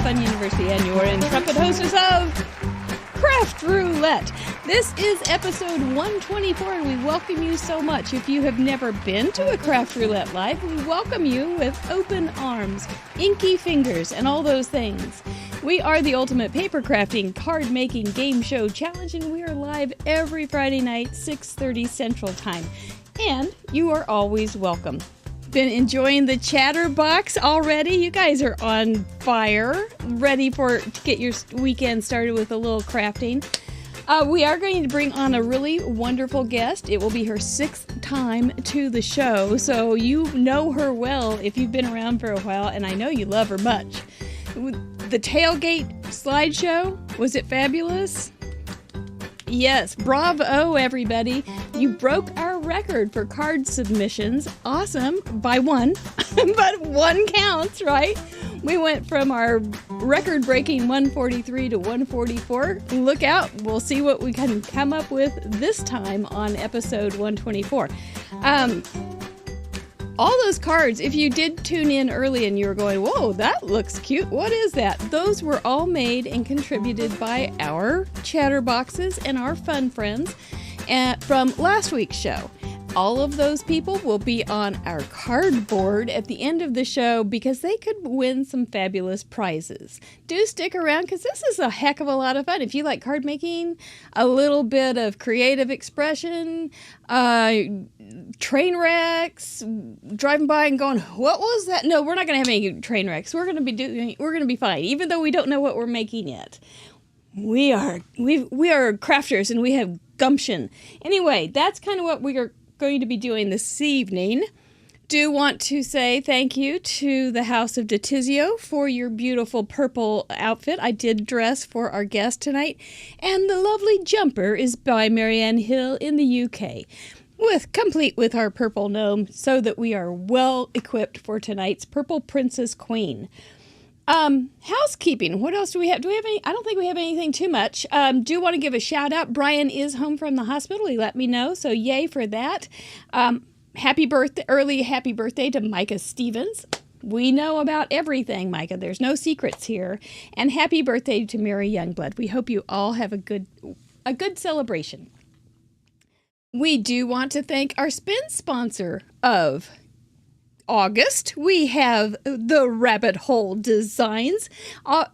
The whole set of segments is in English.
FUNN University, and your intrepid hostess of Craft Roulette. This is episode 124, and we welcome you so much. If you have never been to a Craft Roulette Live, we welcome you with open arms, inky fingers, and all those things. We are the ultimate paper crafting, card making game show challenge, and we are live every Friday night, 6:30 Central Time. And you are always welcome. Been enjoying the chatterbox already? You guys are on fire, ready to get your weekend started with a little crafting. We are going to bring on a really wonderful guest. It will be her 6th time to the show, so you know her well if you've been around for a while, and I know you love her much. The tailgate slideshow, was it fabulous? Yes, bravo everybody. You broke our record for card submissions. Awesome, by one, but one counts, right? We went from our record-breaking 143 to 144. Look out, we'll see what we can come up with this time on episode 124. All those cards, if you did tune in early and you were going, whoa, that looks cute, what is that? Those were all made and contributed by our chatterboxes and our fun friends from last week's show. All of those people will be on our cardboard at the end of the show because they could win some fabulous prizes. Do stick around because this is a heck of a lot of fun. If you like card making, a little bit of creative expression, train wrecks, driving by and going, what was that? No, we're not going to have any train wrecks. We're going to be fine, even though we don't know what we're making yet. We are crafters and we have gumption. Anyway, that's kind of what we are going to be doing this evening. Do want to say thank you to the House of Detizio for your beautiful purple outfit. I did dress for our guest tonight, and the lovely jumper is by Marianne Hill in the UK, complete with our purple gnome, so that we are well equipped for tonight's Purple Princess Queen. Housekeeping. What else do we have? Do we have any? I don't think we have anything too much. Do want to give a shout out. Brian is home from the hospital. He let me know, so yay for that. Happy birthday to Micah Stevens. We know about everything, Micah. There's no secrets here. And happy birthday to Mary Youngblood. We hope you all have a good celebration. We do want to thank our spin sponsor of August. We have the Rabbit Hole Designs.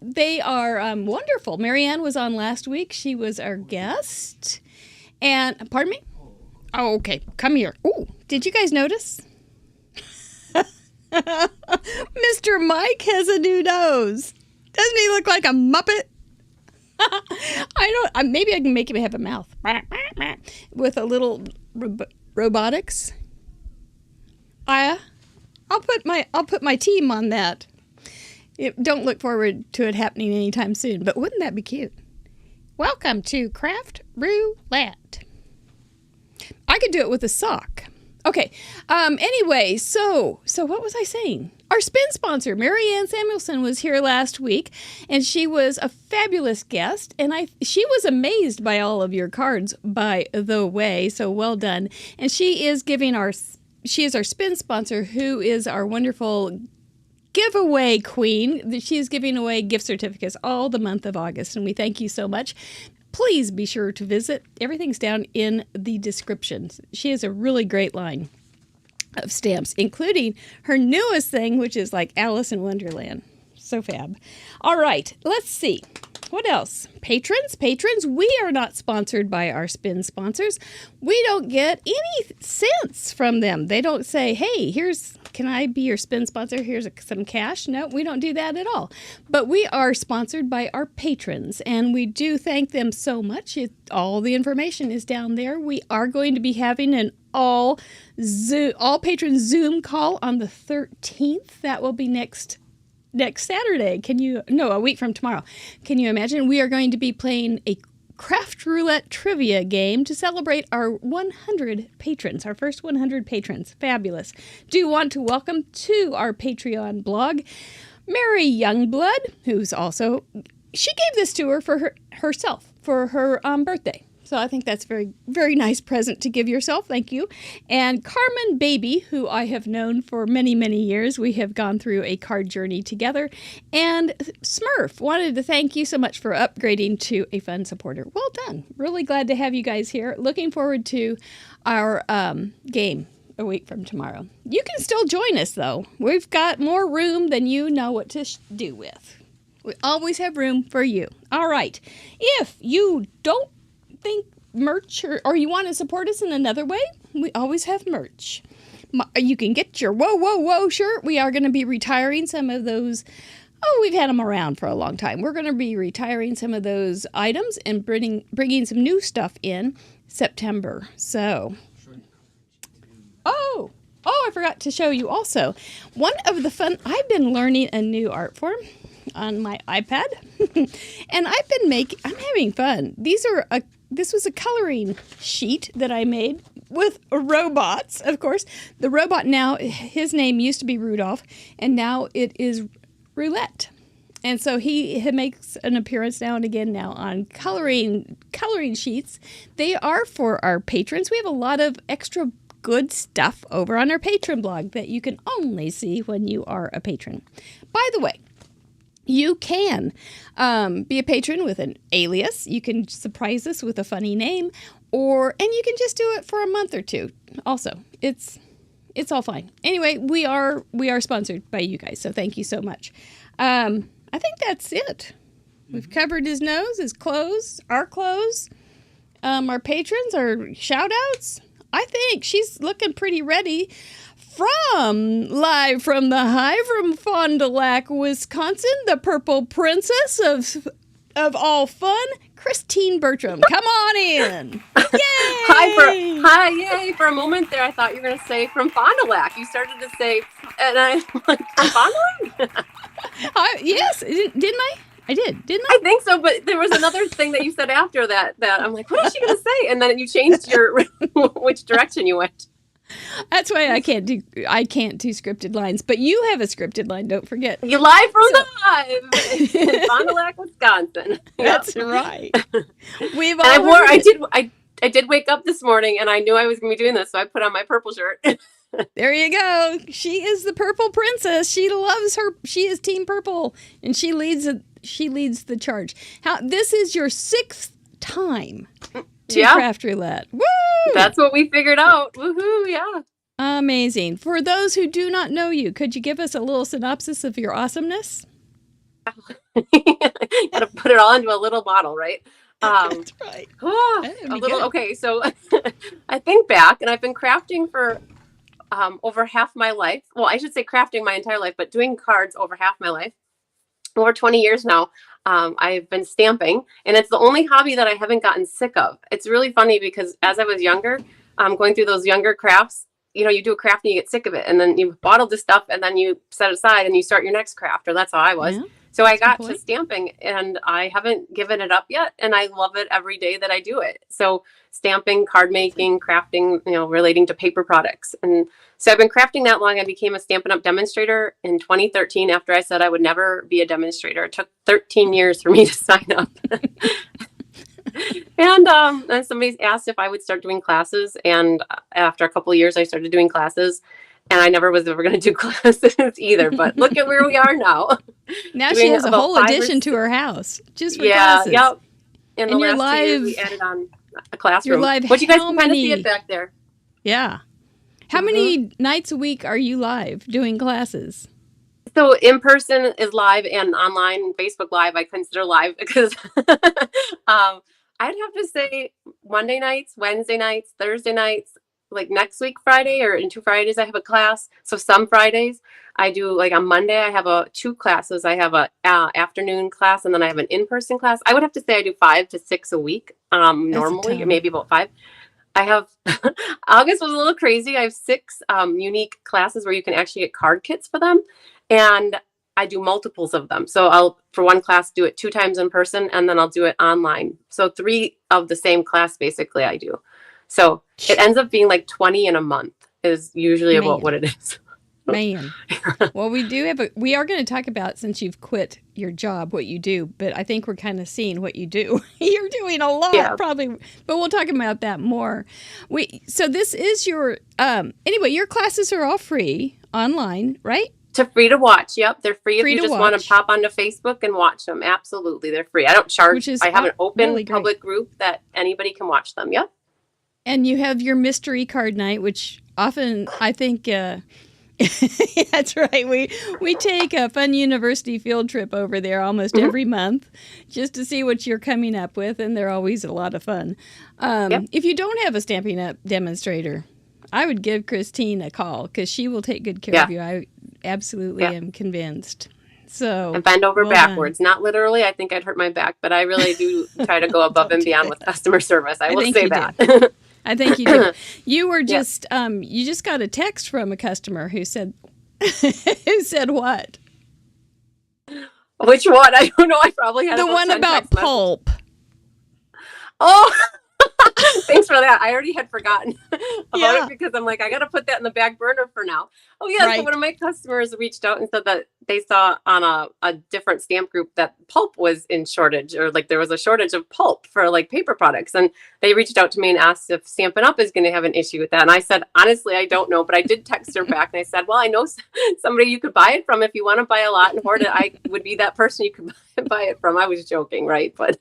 They are wonderful. Marianne was on last week. She was our guest. And, pardon me? Oh, okay. Come here. Oh, did you guys notice? Mr. Mike has a new nose. Doesn't he look like a Muppet? Maybe I can make him have a mouth. With a little robotics. I'll put my team on that. Don't look forward to it happening anytime soon, but wouldn't that be cute? Welcome to Craft Roulette. I could do it with a sock. Okay. Anyway, so what was I saying? Our spin sponsor, Marianne Samuelson, was here last week, and she was a fabulous guest, and she was amazed by all of your cards, by the way, so well done. And she is our spin sponsor, who is our wonderful giveaway queen. She is giving away gift certificates all the month of August, and we thank you so much. Please be sure to visit. Everything's down in the description. She has a really great line of stamps, including her newest thing, which is like Alice in Wonderland. So fab. All right, let's see. What else? Patrons, we are not sponsored by our spin sponsors. We don't get any cents from them. They don't say, hey, can I be your spin sponsor? Here's some cash. No, we don't do that at all. But we are sponsored by our patrons, and we do thank them so much. All the information is down there. We are going to be having an all patron Zoom call on the 13th. That will be next Saturday. A week from tomorrow. Can you imagine? We are going to be playing a Craft Roulette trivia game to celebrate our 100 patrons, our first 100 patrons. Fabulous. Do want to welcome to our Patreon blog, Mary Youngblood, who's also, she gave this to her for herself, for her birthday. So I think that's a very, very nice present to give yourself. Thank you. And Carmen Baby, who I have known for many, many years. We have gone through a card journey together. And Smurf wanted to thank you so much for upgrading to a FUNN supporter. Well done. Really glad to have you guys here. Looking forward to our game a week from tomorrow. You can still join us, though. We've got more room than you know what to do with. We always have room for you. All right. If you don't think merch or you want to support us in another way, we always have merch. You can get your whoa whoa whoa shirt. We are going to be retiring some of those. We've had them around for a long time. We're going to be retiring some of those items and bringing some new stuff in September. So I forgot to show you also one of the fun. I've been learning a new art form on my iPad and I'm having fun. This was a coloring sheet that I made with robots, of course. The robot now, his name used to be Rudolph, and now it is Roulette. And so he makes an appearance now and again now on coloring sheets. They are for our patrons. We have a lot of extra good stuff over on our patron blog that you can only see when you are a patron. By the way, you can be a patron with an alias. You can surprise us with a funny name, and you can just do it for a month or two. Also, it's all fine. Anyway, we are sponsored by you guys, so thank you so much. I think that's it. We've covered his nose, his clothes, our clothes, our patrons, our shout outs. I think she's looking pretty ready. Live from the Hive from Fond du Lac, Wisconsin, the Purple Princess of all fun, Christine Bertram. Come on in. Yay! Hi, yay. For a moment there, I thought you were going to say from Fond du Lac. You started to say, and I'm like, from Fond du Lac? Yes, didn't I? I did, didn't I think so, but there was another thing that you said after that I'm like, what is she going to say? And then you changed your which direction you went. That's why I can't do scripted lines, but you have a scripted line. Don't forget. You live from the Hive in Fond du Lac, Wisconsin. That's right. I did wake up this morning and I knew I was going to be doing this, so I put on my purple shirt. There you go. She is the Purple Princess. She loves her. She is Team Purple, and she leads the charge. This is your 6th time to Craft Roulette. Woo! That's what we figured out. Woohoo! Yeah. Amazing. For those who do not know you, could you give us a little synopsis of your awesomeness? Gotta put it all into a little bottle, right? That's right. Okay, so I think back, and I've been crafting for over half my life. Well, I should say crafting my entire life, but doing cards over half my life. Over 20 years now. I've been stamping, and it's the only hobby that I haven't gotten sick of. It's really funny because as I was younger, going through those younger crafts, you do a craft and you get sick of it, and then you bottle the stuff and then you set it aside and you start your next craft, or that's how I was. Yeah, so I got to stamping and I haven't given it up yet, and I love it every day that I do it. So stamping, card making, crafting, relating to paper products. And so I've been crafting that long. I became a Stampin' Up! Demonstrator in 2013 after I said I would never be a demonstrator. It took 13 years for me to sign up. And then somebody asked if I would start doing classes. And after a couple of years, I started doing classes. And I never was ever going to do classes either. But look at where we are now. Now she has a whole addition to her house just for classes. Yep. In the last 2 years, we added on a classroom. But you guys can kind of see it back there. Yeah. How many nights a week are you live doing classes? So in person is live, and online, Facebook Live, I consider live because I'd have to say Monday nights, Wednesday nights, Thursday nights, like next week, Friday, or in 2 Fridays, I have a class. So some Fridays I do, like on Monday, I have 2 classes. I have a afternoon class, and then I have an in-person class. I would have to say I do 5 to 6 a week normally, maybe about 5. I have, August was a little crazy. I have 6 unique classes where you can actually get card kits for them. And I do multiples of them. So I'll, for one class, do it 2 times in person, and then I'll do it online. So 3 of the same class, basically, I do. So it ends up being like 20 in a month is usually about what it is. Man. Well, we are going to talk about, since you've quit your job, what you do, but I think we're kind of seeing what you do. You're doing a lot, probably, but we'll talk about that more. So this is your, anyway, your classes are all free online, right? Free to watch. Yep. They're free if you just want to pop onto Facebook and watch them. Absolutely. They're free. I don't charge. I have an open really public group that anybody can watch them. Yep. And you have your mystery card night, which often I think, that's right. We take a FUNN University field trip over there almost every month just to see what you're coming up with, and they're always a lot of fun. If you don't have a Stampin' Up! Demonstrator, I would give Christine a call because she will take good care of you. I absolutely am convinced. So and bend over backwards. Not literally. I think I'd hurt my back, but I really do try to go above and beyond with customer service. I will say that. I think you did. You were just you just got a text from a customer who said what? Which one? I don't know. I probably had the one about pulp. Oh, thanks for that. I already had forgotten about it because I'm like, I got to put that in the back burner for now. Oh yeah. Right. So one of my customers reached out and said that they saw on a different stamp group that pulp was in shortage, or like there was a shortage of pulp for like paper products. And they reached out to me and asked if Stampin' Up! Is going to have an issue with that. And I said, honestly, I don't know, but I did text her back and I said, well, I know somebody you could buy it from. If you want to buy a lot and hoard it, I would be that person you could buy it from. I was joking, right? But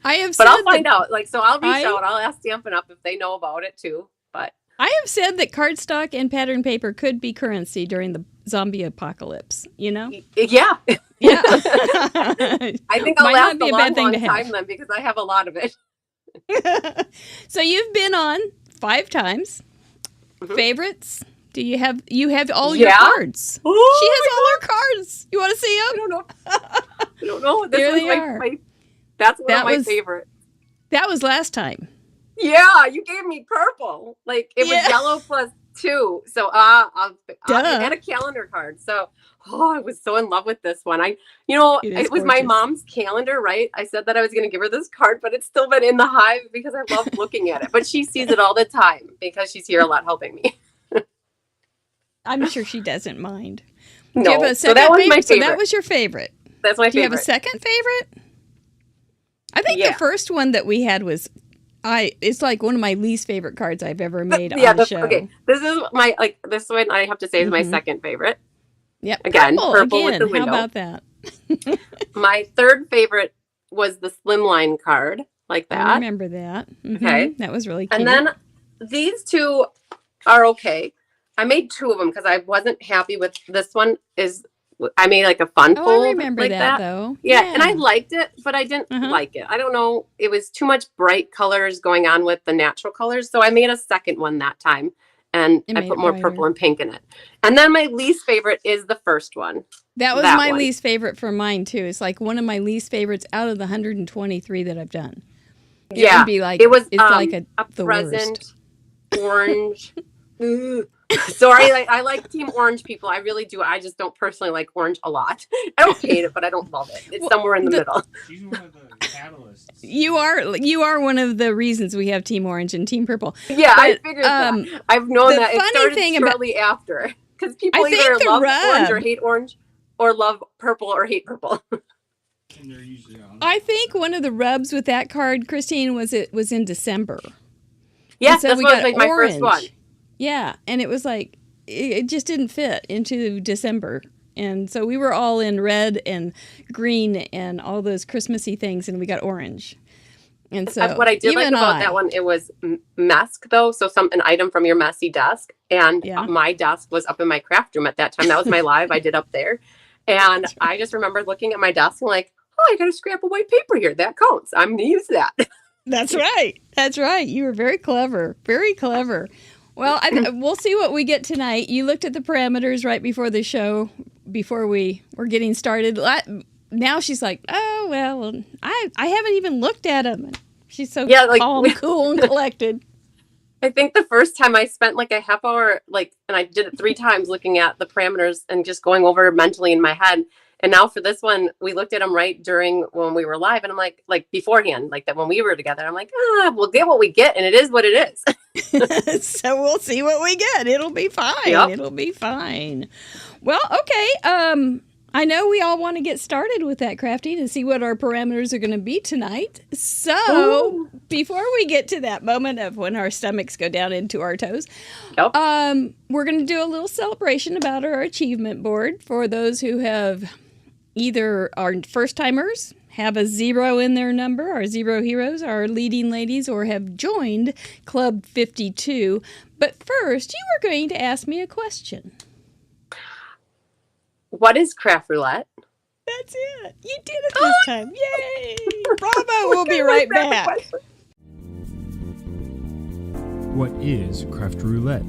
I'll find out. Like, so I'll reach out. I'll ask Stampin' Up! If they know about it too. But I have said that cardstock and pattern paper could be currency during the zombie apocalypse, you know? Yeah. Yeah. I think I'll last a long time then because I have a lot of it. So you've been on 5 times. Favorites? Do you have all your cards? Oh, she has all her cards. You want to see them? I don't know. I don't know. There they are. That's one of my favorites. That was last time. Yeah, you gave me purple. Like it was yellow plus 2. So and a calendar card. So I was so in love with this one. It was gorgeous. My mom's calendar, right? I said that I was going to give her this card, but it's still been in the hive because I love looking at it. But she sees it all the time because she's here a lot helping me. I'm sure she doesn't mind. No, Do you have a so that was my favorite. So that was your favorite. That's my favorite. Do you have a second favorite? I think the first one that we had was it's like one of my least favorite cards I've ever made on the show. Okay, this is this one I have to say is my second favorite. Yep. Again, purple with the window. How about that? My third favorite was the slimline card, like that. I remember that. Mm-hmm. Okay. That was really cute. And then these two are okay. I made 2 of them because I wasn't happy with this one. I made like a fun fold. I remember like that though. Yeah, and I liked it, but I didn't like it. I don't know. It was too much bright colors going on with the natural colors. So I made a second one that time. And I put more purple and pink in it. And then my least favorite is the first one. That was my least favorite for mine too. It's like one of my least favorites out of the 123 that I've done. It would be like it's like a present orange. Sorry, I like Team Orange people. I really do. I just don't personally like orange a lot. I don't hate it, but I don't love it. It's somewhere in the middle. She's one of the catalysts. You are one of the reasons we have Team Orange and Team Purple. Yeah, I figured that. I've known that. It started shortly after. Because people either love orange or hate orange, or love purple or hate purple. And they're usually on. I think one of the rubs with that card, Christine, was it was in December. Yeah, so that's what was my first one. Yeah, and it was like, it just didn't fit into December. And so we were all in red and green and all those Christmassy things, and we got orange. And so what I did like about that one, it was mesk though. So an item from your messy desk. And my desk was up in my craft room at that time. That was my live I did up there. And I just remember looking at my desk and like, oh, I got a scrap of white paper here. That counts. I'm going to use that. That's right. That's right. You were very clever. Very clever. Well, we'll see what we get tonight. You looked at the parameters right before the show, before we were getting started. Now she's like, oh, well, I haven't even looked at them. She's so calm, cool, and collected. I think the first time I spent like a half hour, and I did it 3 times looking at the parameters and just going over mentally in my head. And now for this one, we looked at them right during when we were live. And I'm like beforehand, like that when we were together, I'm like, we'll get what we get. And it is what it is. So we'll see what we get. It'll be fine. Yep. It'll be fine. Well, okay. I know we all want to get started with that crafting and see what our parameters are going to be tonight. So before we get to that moment of when our stomachs go down into our toes, Yep. we're going to do a little celebration about our achievement board for those who have either are first timers, have a 0 in their number, our 0 heroes, our leading ladies, or have joined Club 52. But first, you were going to ask me a question. What is craft roulette? That's it. You did it this time. Yay! Bravo! We'll be right back. What is Craft Roulette?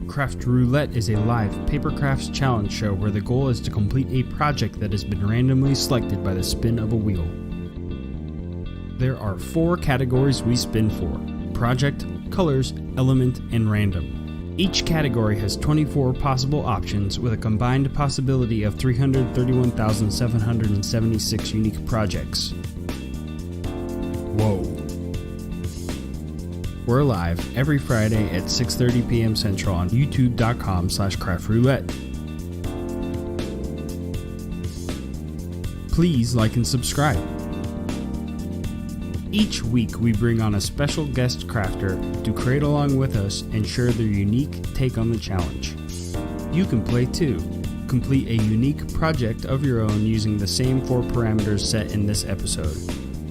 Craft Roulette is a live paper crafts challenge show where the goal is to complete a project that has been randomly selected by the spin of a wheel. There are 4 categories we spin for: project, colors, element, and random. Each category has 24 possible options with a combined possibility of 331,776 unique projects. Whoa. We're live every Friday at 6:30 p.m. Central on youtube.com/craftroulette. Please like and subscribe. Each week we bring on a special guest crafter to create along with us and share their unique take on the challenge. You can play too. Complete a unique project of your own using the same 4 parameters set in this episode.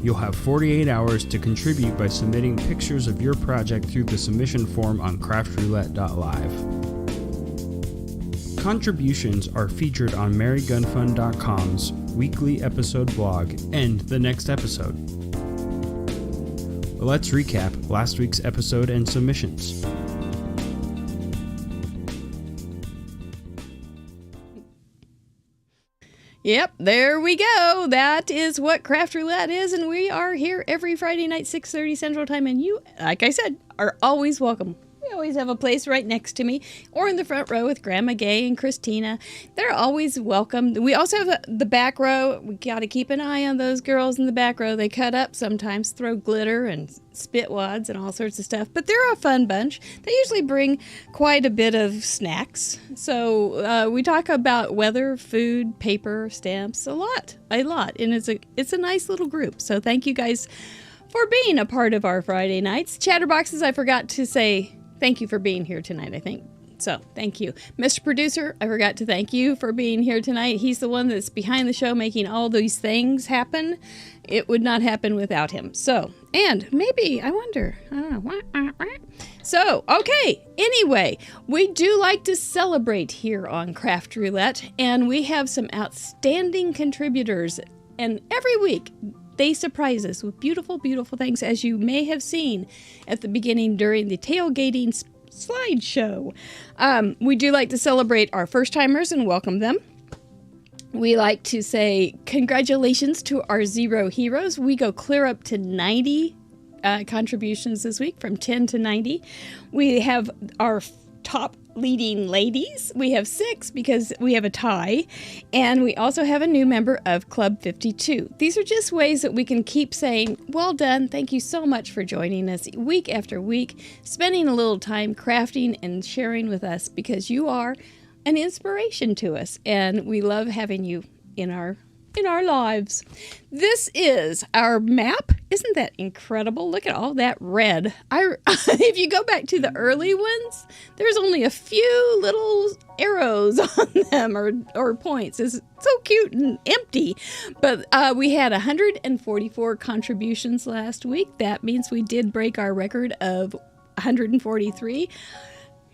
You'll have 48 hours to contribute by submitting pictures of your project through the submission form on craftroulette.live. Contributions are featured on marygunfun.com's weekly episode blog and the next episode. Let's recap last week's episode and submissions. Yep, there we go. That is what Craft Roulette is, and we are here every Friday night, 6:30 Central Time, and you, like I said, are always welcome. We always have a place right next to me, or in the front row with Grandma Gay and Christina. They're always welcome. We also have the back row. We got to keep an eye on those girls in the back row. They cut up sometimes, throw glitter and spit wads and all sorts of stuff, but they're a fun bunch. They usually bring quite a bit of snacks. So we talk about weather, food, paper, stamps, a lot, and it's a nice little group. So thank you guys for being a part of our Friday nights. Chatterboxes, I forgot to say thank you for being here tonight, I think. So, thank you. Mr. Producer, I forgot to thank you for being here tonight. He's the one that's behind the show making all these things happen. It would not happen without him. So, and maybe, I wonder, I don't know. So, okay. Anyway, we do like to celebrate here on Craft Roulette, and we have some outstanding contributors. And every week, they surprise us with beautiful, beautiful things, as you may have seen at the beginning during the tailgating slideshow. We do like to celebrate our first-timers and welcome them. We like to say congratulations to our 0 heroes. We go clear up to 90 contributions this week, from 10 to 90. We have our top leading ladies. We have 6 because we have a tie, and we also have a new member of Club 52. These are just ways that we can keep saying, well done, thank you so much for joining us week after week, spending a little time crafting and sharing with us, because you are an inspiration to us, and we love having you in our lives. This is our map. Isn't that incredible? Look at all that red. If you go back to the early ones, there's only a few little arrows on them, or points. It's so cute and empty. But we had 144 contributions last week. That means we did break our record of 143.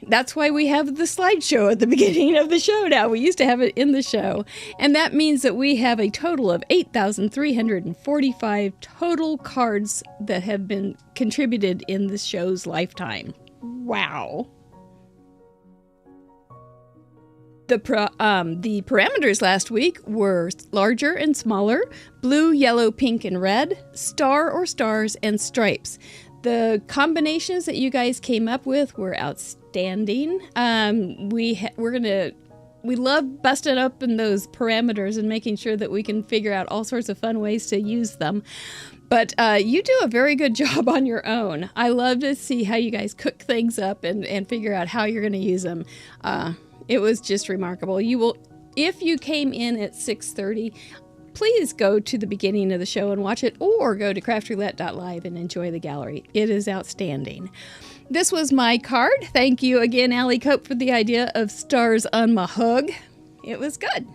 That's why we have the slideshow at the beginning of the show now. We used to have it in the show. And that means that we have a total of 8,345 total cards that have been contributed in the show's lifetime. Wow. The parameters last week were larger and smaller, blue, yellow, pink, and red, star or stars, and stripes. The combinations that you guys came up with were outstanding. We We love busting up in those parameters and making sure that we can figure out all sorts of fun ways to use them. But you do a very good job on your own. I love to see how you guys cook things up and figure out how you're going to use them. It was just remarkable. You will, if you came in at 6:30, please go to the beginning of the show and watch it, or go to craftroulette.live and enjoy the gallery. It is outstanding. This was my card. Thank you again, Allie Cope, for the idea of stars on my hug. It was good.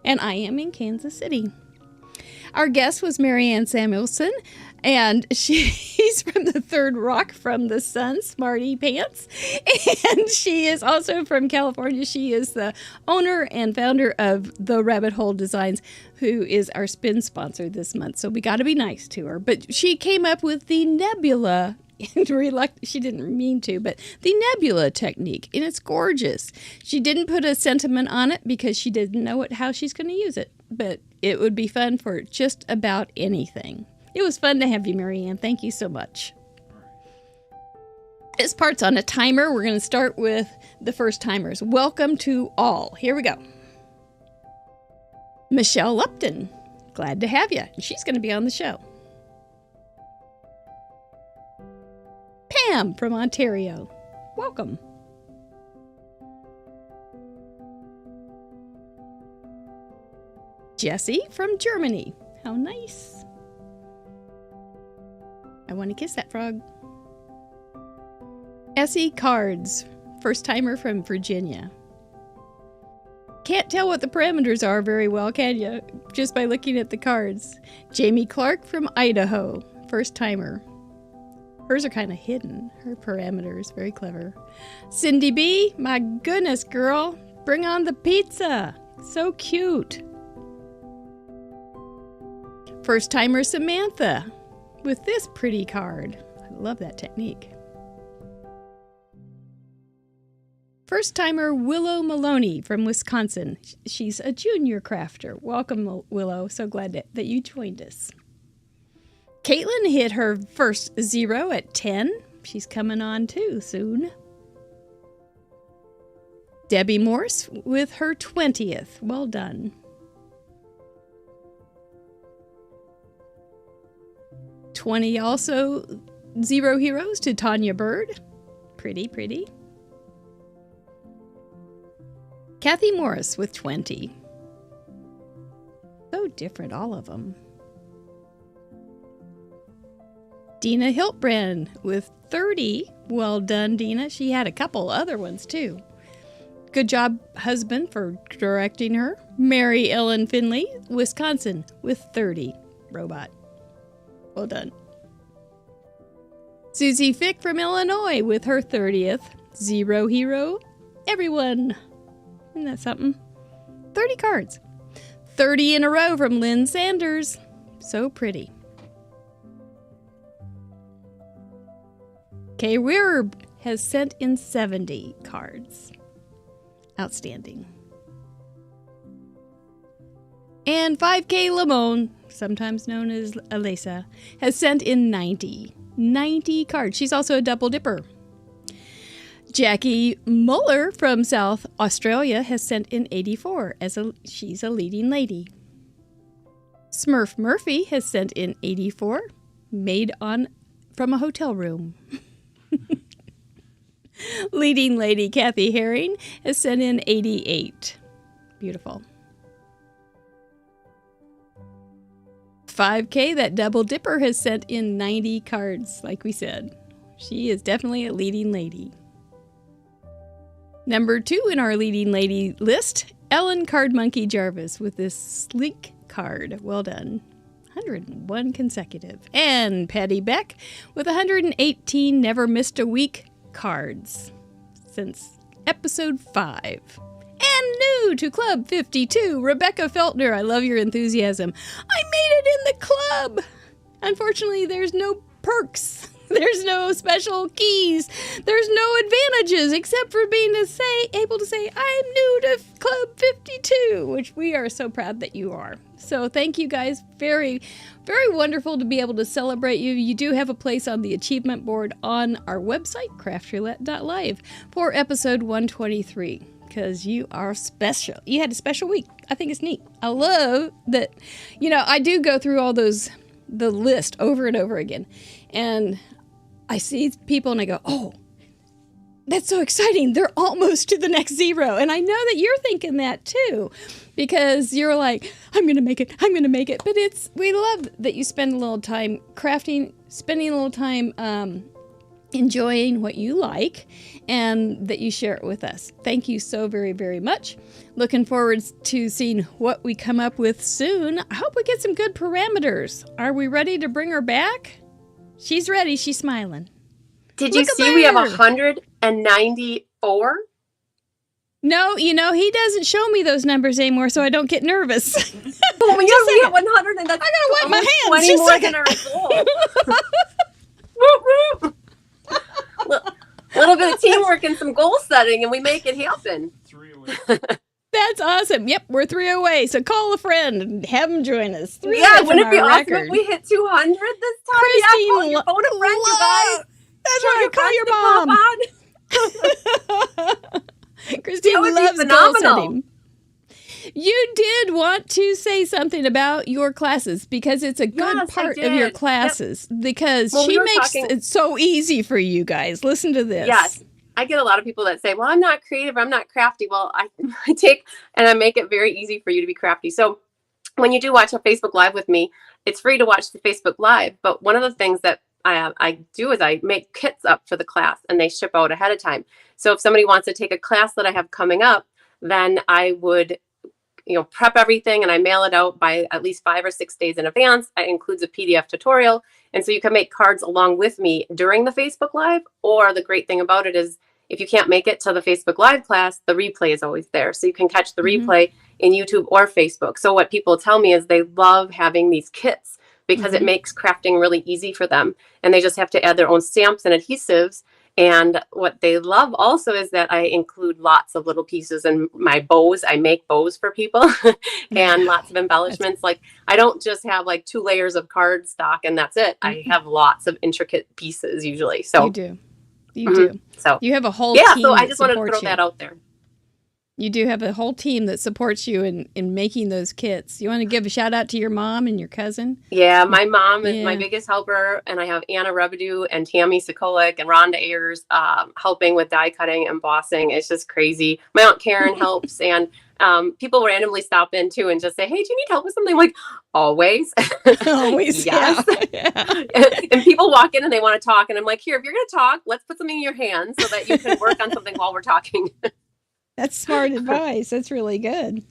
And I am in Kansas City. Our guest was Marianne Samuelson, and she's from the Third Rock from the Sun, Smarty Pants. And she is also from California. She is the owner and founder of The Rabbit Hole Designs, who is our spin sponsor this month. So we got to be nice to her. But she came up with the nebula. She didn't mean to, but the nebula technique, and it's gorgeous. She didn't put a sentiment on it because she didn't know how she's going to use it, but it would be fun for just about anything. It was fun to have you, Marianne. Thank you so much. This part's on a timer. We're going to start with the first timers. Welcome to all. Here we go. Michelle Lupton, glad to have you. She's going to be on the show. Pam from Ontario, welcome. Jessie from Germany, how nice. I want to kiss that frog. Essie Cards, first timer from Virginia. Can't tell what the parameters are very well, can you? Just by looking at the cards. Jamie Clark from Idaho, first timer. Hers are kind of hidden, her parameters, very clever. Cindy B, my goodness, girl, bring on the pizza. So cute. First timer Samantha with this pretty card. I love that technique. First timer Willow Maloney from Wisconsin. She's a junior crafter. Welcome, Willow. So glad that you joined us. Caitlin hit her first 0 at 10. She's coming on too soon. Debbie Morse with her 20th. Well done. $20 also 0 heroes to Tanya Bird. Pretty, pretty. Kathy Morris with 20. So different, all of them. Dina Hiltbrand with 30. Well done, Dina. She had a couple other ones, too. Good job, husband, for directing her. Mary Ellen Finley, Wisconsin, with 30. Robot. Well done. Susie Fick from Illinois with her 30th. 0 hero. Everyone. Isn't that something? 30 cards. 30 in a row from Lynn Sanders. So pretty. Kay Weirb has sent in 70 cards. Outstanding. And 5K Lamone, sometimes known as Alesa, has sent in 90. 90 cards. She's also a double dipper. Jackie Muller from South Australia has sent in 84. She's a leading lady. Smurf Murphy has sent in 84. Made from a hotel room. Leading lady Kathy Herring has sent in 88. Beautiful. 5K, that double dipper, has sent in 90 cards, like we said. She is definitely a leading lady. Number 2 in our leading lady list, Ellen Card Monkey Jarvis with this sleek card. Well done. 101 consecutive. And Patty Beck with 118 never missed a week cards since episode 5. And new to Club 52, Rebecca Feltner. I love your enthusiasm. I made it in the club. Unfortunately, there's no perks. There's no special keys. There's no advantages except for being able to say, I'm new to Club 52, which we are so proud that you are. So thank you guys. Very, very wonderful to be able to celebrate you. You do have a place on the achievement board on our website, craftroulette.live, for episode 123. because you are special. You had a special week. I think it's neat. I love that, I do go through all the list over and over again. And I see people and I go, oh, that's so exciting. They're almost to the next 0. And I know that you're thinking that too, because you're like, I'm going to make it. I'm going to make it. But we love that you spend a little time crafting, spending a little time enjoying what you like, and that you share it with us. Thank you so very, very much. Looking forward to seeing what we come up with soon. I hope we get some good parameters. Are we ready to bring her back? She's ready. She's smiling. Did you see we have 194? No, he doesn't show me those numbers anymore, so I don't get nervous. Well, when you're at 100, and that's I gotta wipe my hands. 20 more than our goal. Little bit of teamwork and some goal setting, and we make it happen. 3 away. That's awesome. Yep, we're 3 away. So call a friend and have them join us. Yeah, wouldn't it be awesome if we hit 200 this time? Christine, call your phone a friend, you guys. That's right. Call your mom. Christine loves goal setting. You did want to say something about your classes, because it's a good part of your classes. Yep. Because she makes it so easy for you guys. Listen to this. Yes. I get a lot of people that say, well, I'm not creative, I'm not crafty. Well, I take and I make it very easy for you to be crafty. So when you do watch a Facebook Live with me, it's free to watch the Facebook Live. But one of the things that I do is I make kits up for the class, and they ship out ahead of time. So if somebody wants to take a class that I have coming up, then I would prep everything and I mail it out by at least 5 or 6 days in advance. It includes a PDF tutorial. And so you can make cards along with me during the Facebook Live. Or the great thing about it is if you can't make it to the Facebook Live class, the replay is always there. So you can catch the replay in YouTube or Facebook. So what people tell me is they love having these kits because it makes crafting really easy for them. And they just have to add their own stamps and adhesives. And what they love also is that I include lots of little pieces in my bows. I make bows for people and lots of embellishments. Like I don't just have like 2 layers of cardstock and that's it. I have lots of intricate pieces usually. So you do. So you have a whole team. So I just wanted to throw that out there. You do have a whole team that supports you in making those kits. You want to give a shout out to your mom and your cousin? Yeah, my mom is my biggest helper, and I have Anna Rebedu and Tammy Sikolik and Rhonda Ayers helping with die cutting and embossing. It's just crazy. My Aunt Karen helps, and people randomly stop in too and just say, hey, do you need help with something? I'm like, always. Always. Yes. Yeah. And people walk in and they want to talk, and I'm like, here, if you're going to talk, let's put something in your hand so that you can work on something while we're talking. That's smart advice. That's really good.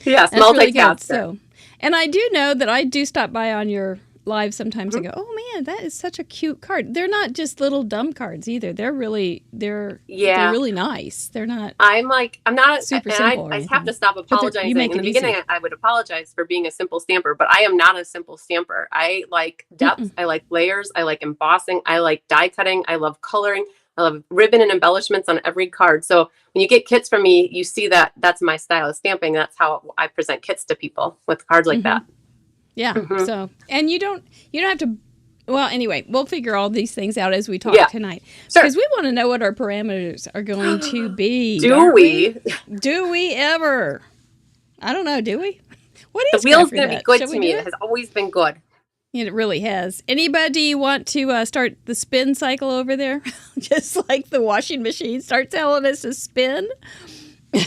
Yes, multitasker. Really good. So, and I do know that I do stop by on your live sometimes and go, oh man, that is such a cute card. They're not just little dumb cards either. They're really nice. They're not. I'm not super simple. I have to stop apologizing. In the beginning, I would apologize for being a simple stamper, but I am not a simple stamper. I like depth. I like layers. I like embossing. I like die cutting. I love coloring. I love ribbon and embellishments on every card. So when you get kits from me, you see that that's my style of stamping. That's how I present kits to people with cards like that. Yeah. So, and you don't have to, well, anyway, we'll figure all these things out as we talk tonight. Sure. Because we want to know what our parameters are going to be. Do we? Do we ever? I don't know. Do we? What is the wheel's going to be good to me. It has always been good. It really has. Anybody want to start the spin cycle over there? Just like the washing machine. Start telling us to spin. Here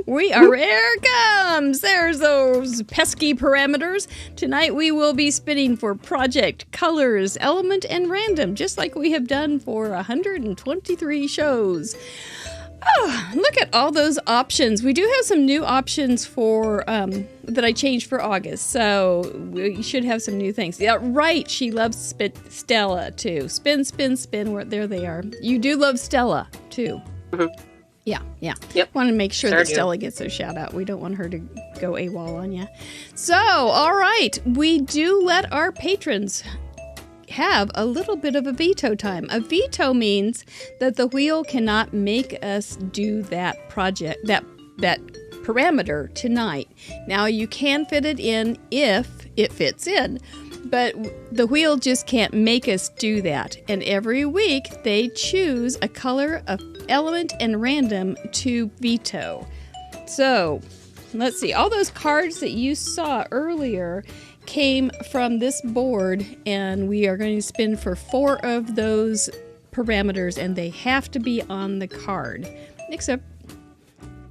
it comes. There's those pesky parameters. Tonight we will be spinning for project, colors, element, and random, just like we have done for 123 shows. Oh, look at all those options. We do have some new options for that I changed for August, so we should have some new things. Yeah, right. She loves Stella too. Spin, spin, spin. There they are. You do love Stella too. Yeah. Yep. Want to make sure that Stella gets a shout out. We don't want her to go AWOL on you. So, all right. We do let our patrons have a little bit of a veto time. A veto means that the wheel cannot make us do that project, that parameter tonight. Now, you can fit it in if it fits in, But the wheel just can't make us do that. And every week they choose a color, a element, and random to veto. So, let's see. All those cards that you saw earlier came from this board, and we are going to spin for 4 of those parameters, and they have to be on the card. Except,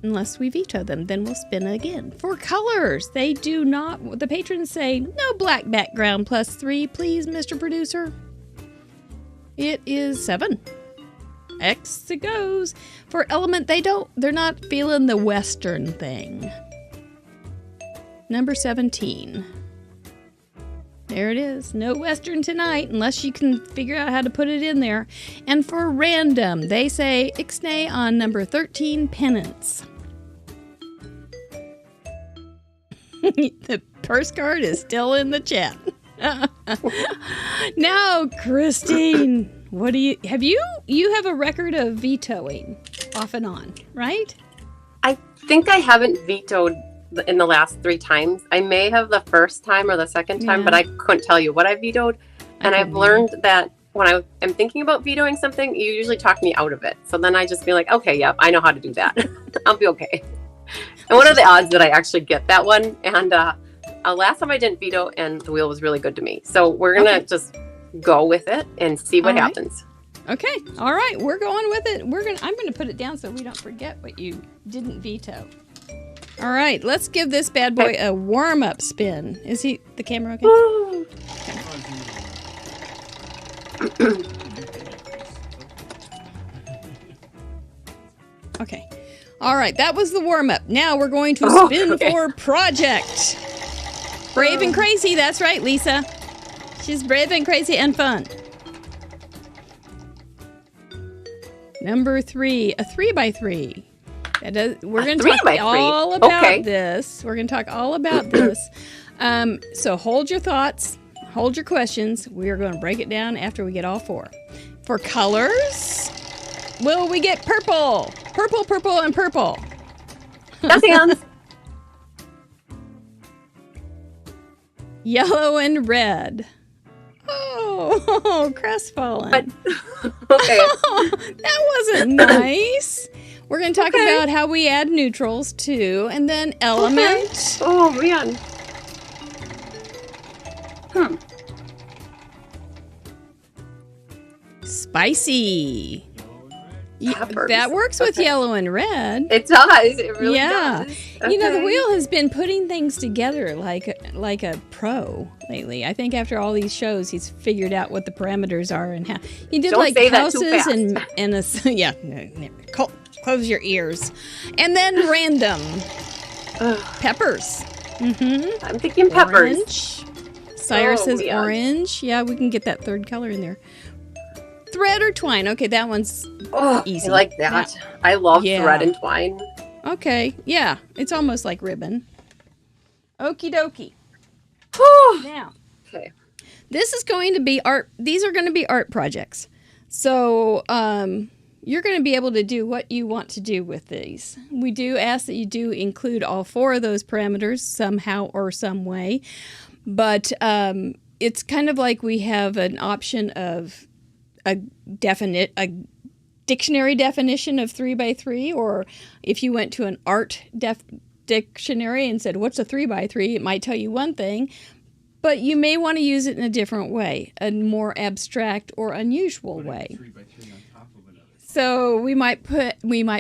unless we veto them, then we'll spin again. For colors, they do not, the patrons say, no black background plus 3, please, Mr. Producer. It is 7. X it goes. For element, they're not feeling the Western thing. Number 17. There it is. No Western tonight, unless you can figure out how to put it in there. And for random, they say Ixnay on number 13, Penance. The purse card is still in the chat. Now, Christine, what do you have a record of vetoing off and on, right? I think I haven't vetoed in the last 3 times. I may have the first time or the second time, but I couldn't tell you what I vetoed. And I've learned that when I am thinking about vetoing something, you usually talk me out of it. So then I just feel like, okay, yep, I know how to do that. I'll be okay. And what are the odds that I actually get that one? And last time I didn't veto, and the wheel was really good to me. So we're going to just go with it and see what happens. Okay. All right. We're going with it. I'm going to put it down so we don't forget what you didn't veto. All right. Let's give this bad boy a warm-up spin. Is the camera okay? Okay. All right. That was the warm-up. Now we're going to spin for project. Brave and crazy. That's right, Lisa. She's brave and crazy and fun. Number 3, a 3x3. We're going to talk all about this. We're going to talk all about this. So hold your thoughts, hold your questions. We are going to break it down after we get all 4. For colors, will we get purple? Purple, purple, and purple. Nothing. Yellow and red. Oh, crestfallen. Okay. That wasn't nice. We're going to talk about how we add neutrals too, and then element. Okay. Oh, man. Spicy. Peppers. That works with yellow and red. It does. It really does. Okay. You know, the wheel has been putting things together like a pro lately. I think after all these shows, he's figured out what the parameters are and how. He did like houses and close your ears. And then random. Peppers. Mm-hmm. I'm thinking peppers. Orange. Sire says orange. Yeah, we can get that third color in there. Thread or twine? Okay, that one's easy. I like that. Yeah. I love thread and twine. Okay, yeah. It's almost like ribbon. Okie dokie. Now, this is going to be art. These are going to be art projects. So, you're going to be able to do what you want to do with these. We do ask that you do include all 4 of those parameters somehow or some way. But it's kind of like we have an option of a dictionary definition of 3x3, or if you went to an art dictionary and said, what's a 3x3? It might tell you one thing, but you may want to use it in a different way, a more abstract or unusual way. So we might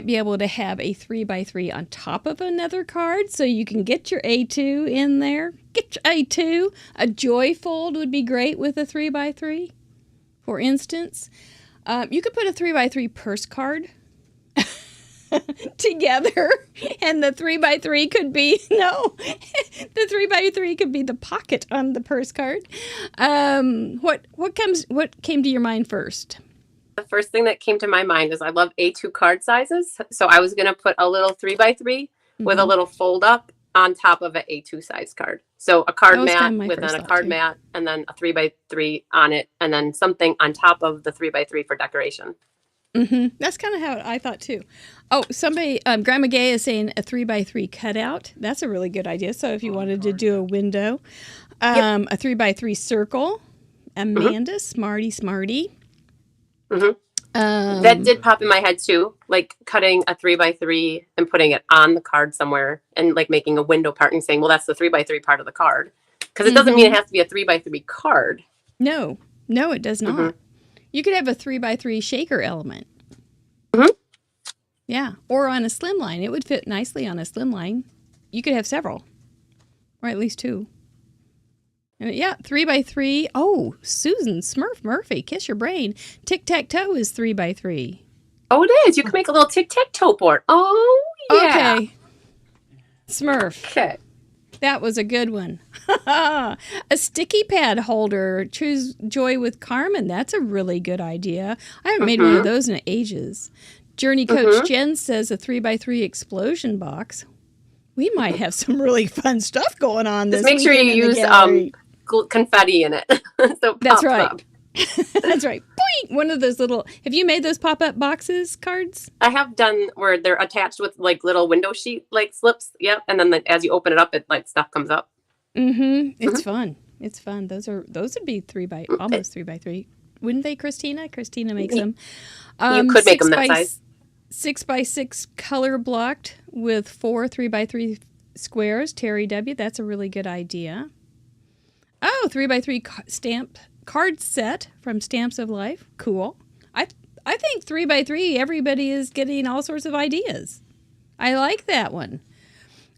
be able to have a 3x3 on top of another card, so you can get your A2 in there. Get your A2. A joy fold would be great with a 3x3. For instance, you could put a 3x3 purse card together, and the 3x3 could be the 3x3 could be the pocket on the purse card. What came to your mind first? The first thing that came to my mind is I love A2 card sizes, so I was going to put a little 3x3 with a little fold up on top of an A2 size card. So a card mat with then a card mat and then a 3x3 on it, and then something on top of the 3x3 for decoration. Mm-hmm. That's kind of how I thought too. Oh, somebody, Grandma Gay is saying a 3x3 cutout. That's a really good idea. So if you wanted to do a window. A 3x3 circle. Amanda, smarty. Mm-hmm. That did pop in my head too, like cutting a 3x3 and putting it on the card somewhere and like making a window part and saying, well, that's the 3x3 part of the card. Because it doesn't mean it has to be a 3x3 card. No, it does not. Mm-hmm. You could have a 3x3 shaker element. Mm-hmm. Yeah, or on a slim line. It would fit nicely on a slim line. You could have several, or at least 2. And yeah, 3x3. Oh, Susan Smurf Murphy, kiss your brain. Tic-tac-toe is 3x3. Oh, it is. You can make a little tic-tac-toe board. Oh, yeah. Okay. Smurf. Okay. That was a good one. A sticky pad holder. Choose Joy with Carmen. That's a really good idea. I haven't made one of those in ages. Journey Coach Jen says a 3x3 explosion box. We might have some really fun stuff going on this Just make sure you use confetti in it. So that's right. Up. That's right. Boing! One of those little. Have you made those pop-up boxes cards? I have done where they're attached with like little window sheet like slips. Yep. And then as you open it up, it like stuff comes up. It's fun. It's fun. Those would be almost 3x3. Wouldn't they, Christina? Christina makes them. You could make them that size. 6x6 color blocked with 4 3x3 squares. Terry W. That's a really good idea. Oh, 3x3 stamp card set from Stamps of Life. Cool. I think 3x3, everybody is getting all sorts of ideas. I like that one.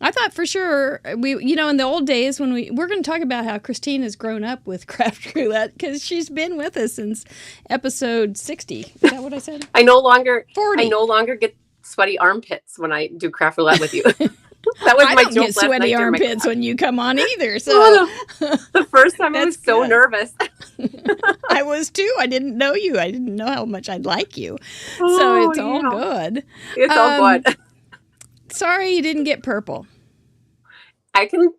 I thought for sure, in the old days when we're going to talk about how Christine has grown up with Craft Roulette because she's been with us since episode 60. Is that what I said? 40. I no longer get sweaty armpits when I do Craft Roulette with you. That was my joke. I don't get sweaty armpits when you come on either. So the first time I was so nervous. I was too. I didn't know you. I didn't know how much I'd like you. So it's all good. It's all good. Sorry you didn't get purple. I can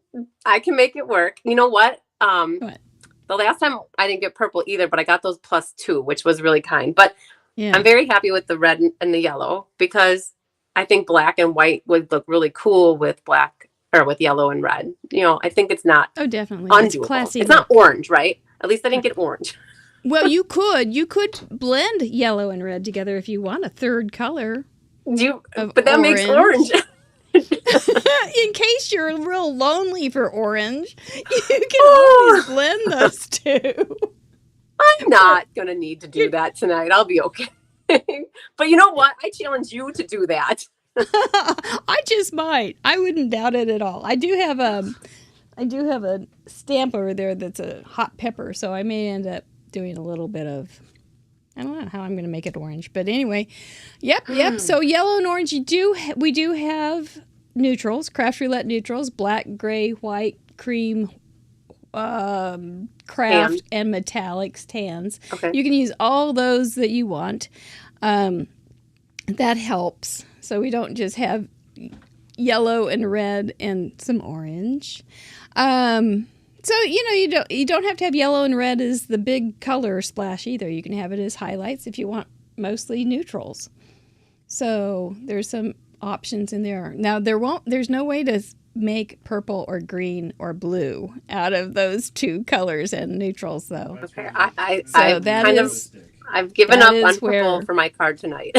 make it work. You know what? What? The last time I didn't get purple either, but I got those +2, which was really kind. But yeah. I'm very happy with the red and the yellow because I think black and white would look really cool with black or with yellow and red. I think it's not definitely undoable. Classy. It's not orange, right? At least I didn't get orange. Well, you could blend yellow and red together if you want a third color. But that makes orange. In case you're real lonely for orange, you can always blend those two. I'm not going to need to do that tonight. I'll be okay. But you know what? I challenge you to do that. I just might. I wouldn't doubt it at all. I do have a stamp over there that's a hot pepper, so I may end up doing a little bit of, I don't know how I'm going to make it orange, but anyway, yep. So yellow and orange, we do have neutrals, Craft Roulette neutrals, black, gray, white, cream, craft, and metallics, tans. Okay. You can use all those that you want. That helps. So we don't just have yellow and red and some orange. So, you don't have to have yellow and red as the big color splash either. You can have it as highlights if you want mostly neutrals. So there's some options in there. Now, there's no way to make purple or green or blue out of those two colors and neutrals, though. Okay, I've given up on purple for my card tonight.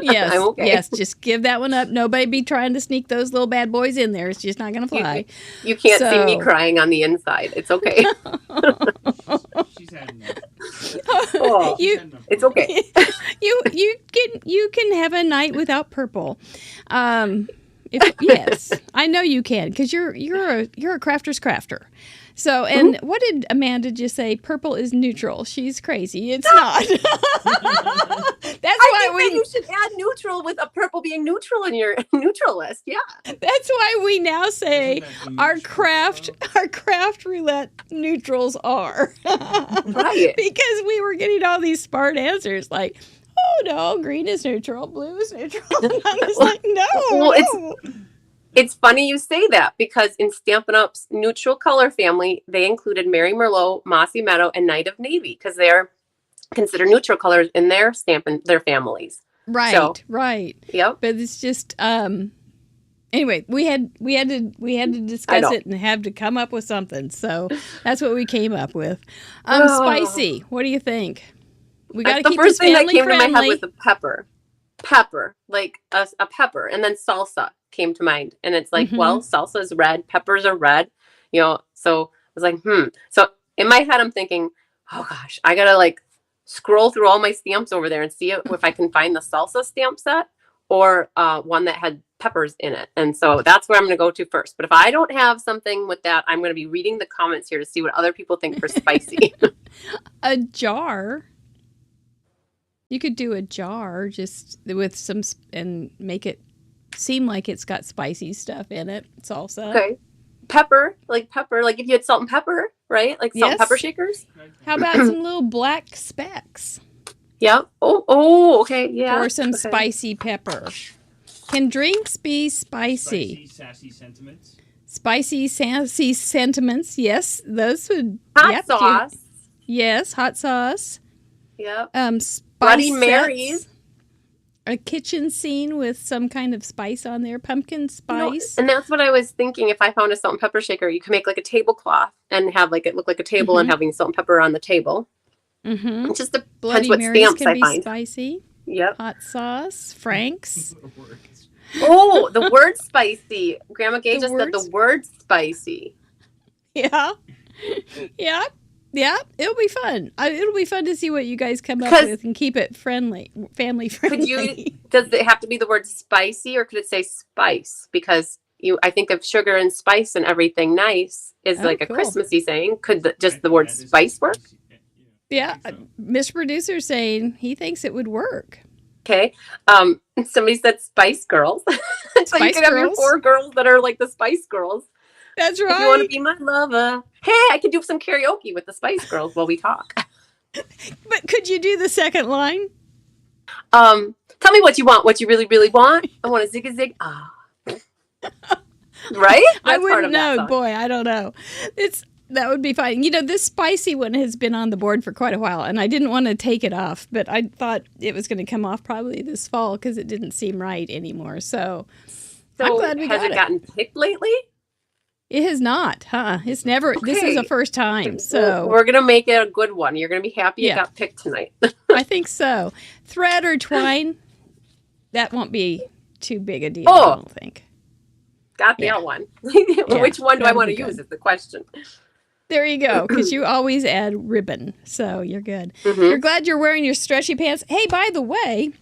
Yes, I'm okay. Yes, just give that one up. Nobody be trying to sneak those little bad boys in there. It's just not going to fly. You can't see me crying on the inside. It's okay. She's had enough. It's okay. You can have a night without purple. Yes, I know you can because you're a crafter's crafter. So, and what did Amanda just say? Purple is neutral. She's crazy. It's not. I think you should add neutral with a purple being neutral in your neutral list. Yeah. That's why we now say our craft roulette neutrals are. Right. Because we were getting all these smart answers like, oh no, green is neutral, blue is neutral. And I'm just like, no. It's funny you say that because in Stampin' Up's neutral color family, they included Mary Merlot, Mossy Meadow, and Night of Navy because they're considered neutral colors in their families. Right, so, right. Yep. But it's just, Anyway, we had to discuss it and have to come up with something. So that's what we came up with. Spicy. What do you think? We got to keep this family friendly. The first thing that came to my head was the pepper, like a pepper, and then salsa came to mind. And it's like, well, salsa is red, peppers are red, So I was like, So in my head, I'm thinking, oh gosh, I gotta like scroll through all my stamps over there and see if I can find the salsa stamp set or one that had peppers in it. And so that's where I'm going to go to first. But if I don't have something with that, I'm going to be reading the comments here to see what other people think for spicy. A jar. You could do a jar just with some and make it seem like it's got spicy stuff in it. Salsa. Okay. Pepper. Like if you had salt and pepper, right? Like salt and pepper shakers. How about some little black specks? Yeah. Oh, okay. Yeah. Or some spicy pepper. Can drinks be spicy? Spicy, sassy sentiments. Spicy, sassy sentiments. Yes, those would. Hot sauce. Yes, hot sauce. Yep. Bloody Marys. A kitchen scene with some kind of spice on there, pumpkin spice. And that's what I was thinking. If I found a salt and pepper shaker, you could make like a tablecloth and have like it look like a table and having salt and pepper on the table. Mm-hmm. It just depends Bloody what Marys stamps can I be find. Spicy. Yep. Hot sauce, Frank's. Oh, the word spicy. Grandma Gay just said the word spicy. Yeah. It'll be fun. It'll be fun to see what you guys come up with and keep it friendly, family friendly. Does it have to be the word spicy or could it say spice? Because I think of sugar and spice and everything nice is like a Christmassy saying. Could the word spice work? Yeah, Mr. Producer's saying he thinks it would work. Okay. Somebody said Spice Girls. So you could have your 4 girls that are like the Spice Girls. That's right. If you want to be my lover. Hey, I could do some karaoke with the Spice Girls while we talk. But could you do the second line? Tell me what you want, what you really, really want. I want a zig-a-zig. Right? I wouldn't know. Boy, I don't know. That would be fine. This spicy one has been on the board for quite a while, and I didn't want to take it off, but I thought it was going to come off probably this fall because it didn't seem right anymore. So I'm glad we got it. Has it gotten picked lately? It has not, huh? It's never. Okay. This is the first time, so we're gonna make it a good one. You're gonna be happy it got picked tonight. I think so. Thread or twine? That won't be too big a deal. I don't think. Got that one. Which one do I want to use? Is the question. There you go, because you always add ribbon, so you're good. You're glad you're wearing your stretchy pants. Hey, by the way,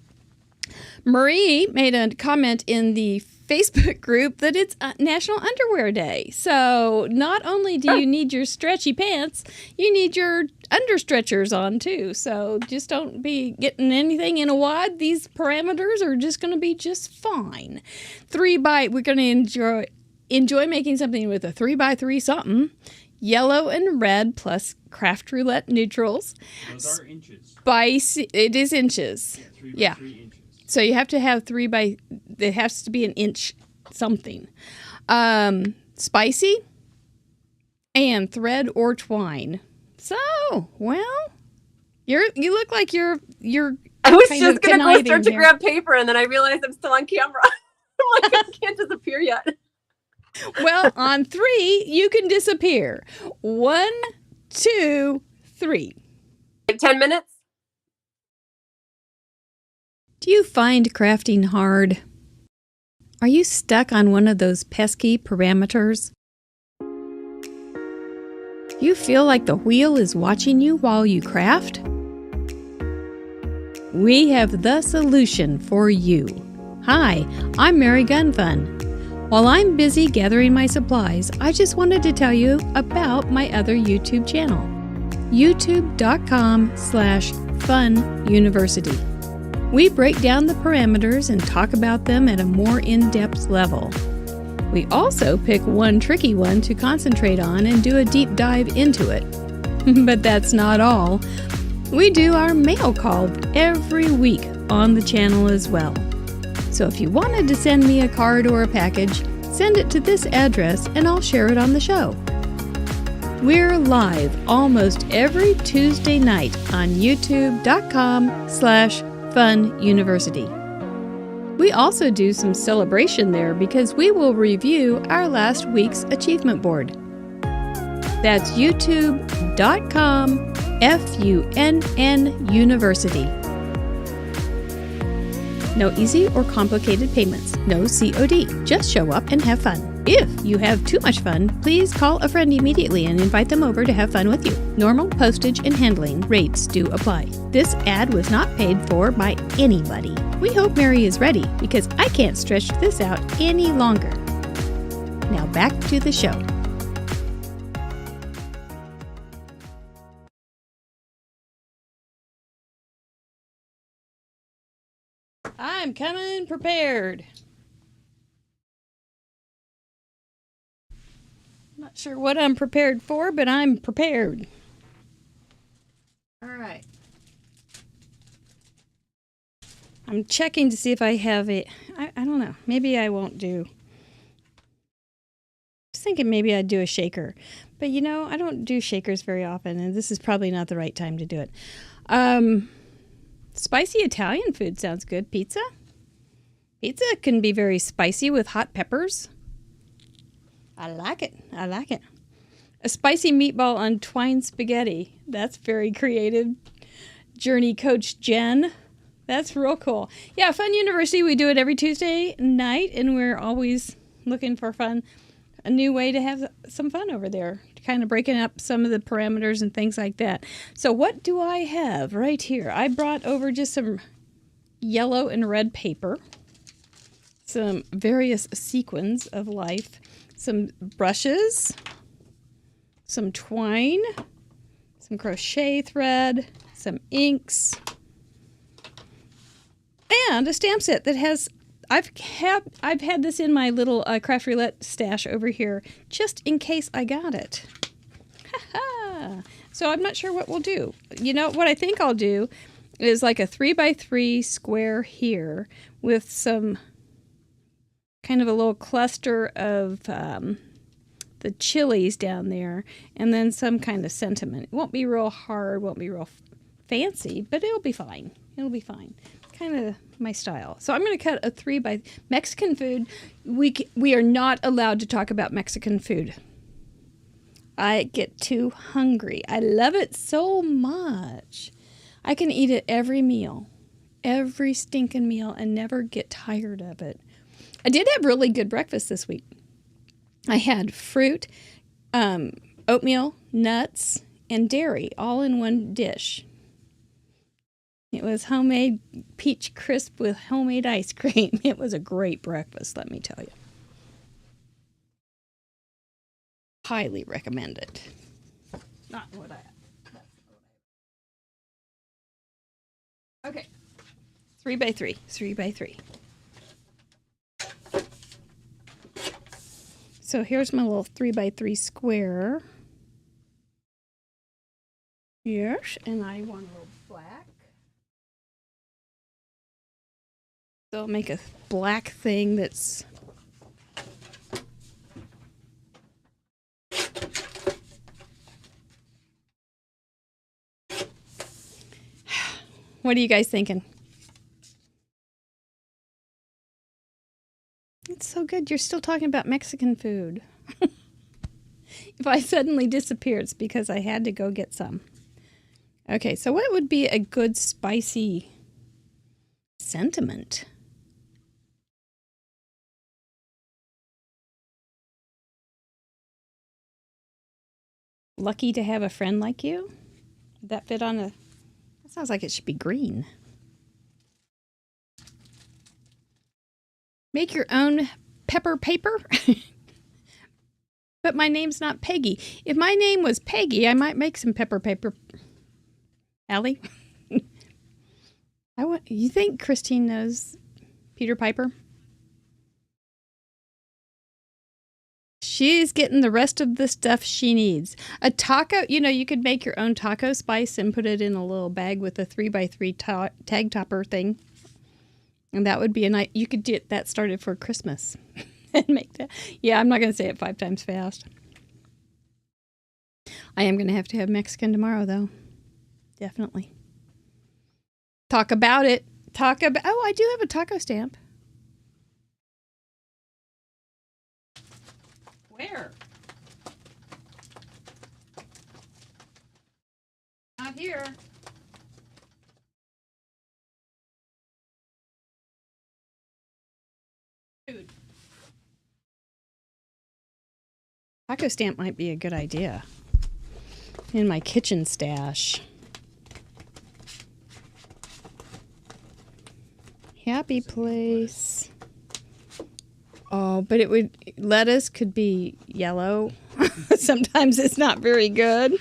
Marie made a comment in the Facebook group that it's National Underwear Day. So not only do you need your stretchy pants, you need your understretchers on too. So just don't be getting anything in a wad. These parameters are just going to be just fine. We're going to enjoy making something with a 3x3 something. Yellow and red plus Craft Roulette neutrals. Those are inches. Spicy. It is inches. 3 by 3 inches. So you have to have it has to be an inch something. Spicy and thread or twine. So, well, you look like you're I was just going to go start to grab paper and then I realized I'm still on camera. I'm like, I can't disappear yet. Well, on 3, you can disappear. 1, 2, 3. 10 minutes? Do you find crafting hard? Are you stuck on one of those pesky parameters? Do you feel like the wheel is watching you while you craft? We have the solution for you. Hi, I'm Mary Gunfun. While I'm busy gathering my supplies, I just wanted to tell you about my other YouTube channel, youtube.com/FUNNuniversity. We break down the parameters and talk about them at a more in-depth level. We also pick one tricky one to concentrate on and do a deep dive into it. But that's not all. We do our mail call every week on the channel as well. So if you wanted to send me a card or a package, send it to this address and I'll share it on the show. We're live almost every Tuesday night on youtube.com/FUNNuniversity. We also do some celebration there because we will review our last week's achievement board. That's youtube.com FUNN University. No easy or complicated payments. No COD. Just show up and have fun. If you have too much fun, please call a friend immediately and invite them over to have fun with you. Normal postage and handling rates do apply. This ad was not paid for by anybody. We hope Mary is ready because I can't stretch this out any longer. Now back to the show. I'm coming prepared. Not sure what I'm prepared for, but I'm prepared. All right. I'm checking to see if I have it. I don't know. Maybe I won't do. I was thinking maybe I'd do a shaker. But you know, I don't do shakers very often, and this is probably not the right time to do it. Spicy Italian food sounds good. Pizza? Pizza can be very spicy with hot peppers. I like it. I like it. A spicy meatball on twine spaghetti. That's very creative. Journey Coach Jen. That's real cool. Yeah, Fun University, we do it every Tuesday night, and we're always looking for fun. A new way to have some fun over there. Kind of breaking up some of the parameters and things like that. So what do I have right here? I brought over just some yellow and red paper. Some various sequins of life. Some brushes, some twine, some crochet thread, some inks, and a stamp set that has, I've had this in my little Craft Roulette stash over here just in case I got it. So I'm not sure what we'll do. You know, what I think I'll do is like a 3x3 square here with some kind of a little cluster of the chilies down there, and then some kind of sentiment. It won't be real hard, won't be real fancy, but it'll be fine. It'll be fine. Kind of my style. So I'm going to cut a 3x Mexican food. We are not allowed to talk about Mexican food. I get too hungry. I love it so much. I can eat it every meal, every stinking meal, and never get tired of it. I did have really good breakfast this week. I had fruit, oatmeal, nuts, and dairy all in one dish. It was homemade peach crisp with homemade ice cream. It was a great breakfast, let me tell you. Highly recommend it. Not what I... Okay. 3x3. 3x3. So here's my little 3x3 square. Yes, and I want a little black. So I'll make a black thing that's... What are you guys thinking? It's so good. You're still talking about Mexican food. If I suddenly disappear, it's because I had to go get some. Okay, so what would be a good spicy sentiment? Lucky to have a friend like you? Would that fit on a... That sounds like it should be green. Make your own pepper paper. But my name's not Peggy. If my name was Peggy, I might make some pepper paper. Allie? You think Christine knows Peter Piper? She's getting the rest of the stuff she needs. A taco, you could make your own taco spice and put it in a little bag with a 3x3 tag topper thing. And that would be a nice, you could get that started for Christmas and make that. Yeah, I'm not going to say it 5 times fast. I am going to have Mexican tomorrow, though. Definitely. Talk about it. Oh, I do have a taco stamp. Where? Not here. Food. Taco stamp might be a good idea. In my kitchen stash. Happy place. Oh, but lettuce could be yellow. Sometimes it's not very good.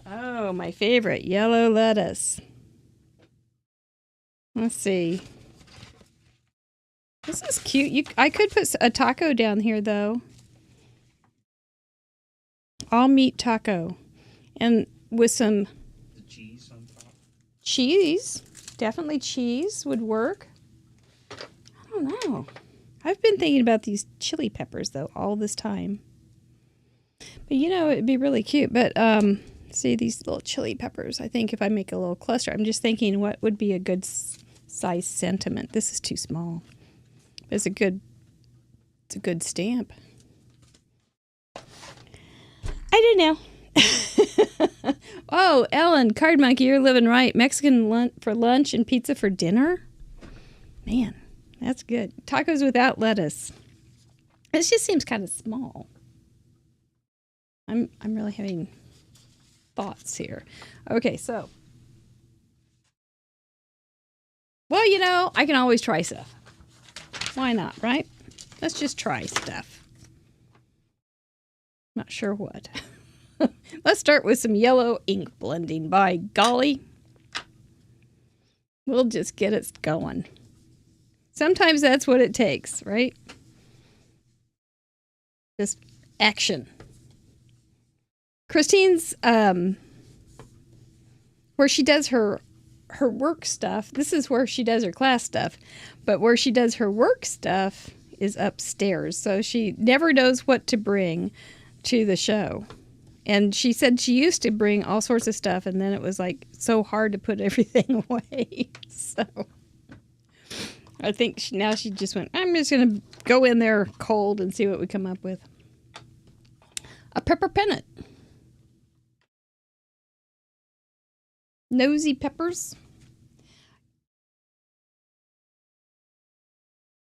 Oh, my favorite, yellow lettuce. Let's see. This is cute. I could put a taco down here, though. All meat taco. And with some cheese on top. Cheese. Definitely cheese would work. I don't know. I've been thinking about these chili peppers, though, all this time. But, it'd be really cute. But, see, these little chili peppers. I think if I make a little cluster, I'm just thinking what would be a good size sentiment. This is too small. It's a good stamp. I don't know. Oh, Ellen, Card Monkey, you're living right. Mexican for lunch and pizza for dinner? Man, that's good. Tacos without lettuce. This just seems kind of small. I'm really having thoughts here. Okay, so. Well, I can always try stuff. Why not, right? Let's just try stuff. Not sure what. Let's start with some yellow ink blending. By golly. We'll just get it going. Sometimes that's what it takes, right? Just action. Christine's, where she does her work stuff, this is where she does her class stuff, but where she does her work stuff is upstairs. So she never knows what to bring to the show. And she said she used to bring all sorts of stuff, and then it was like so hard to put everything away. So I think now she just went, I'm just going to go in there cold and see what we come up with. A pepper pennant. Nosy peppers.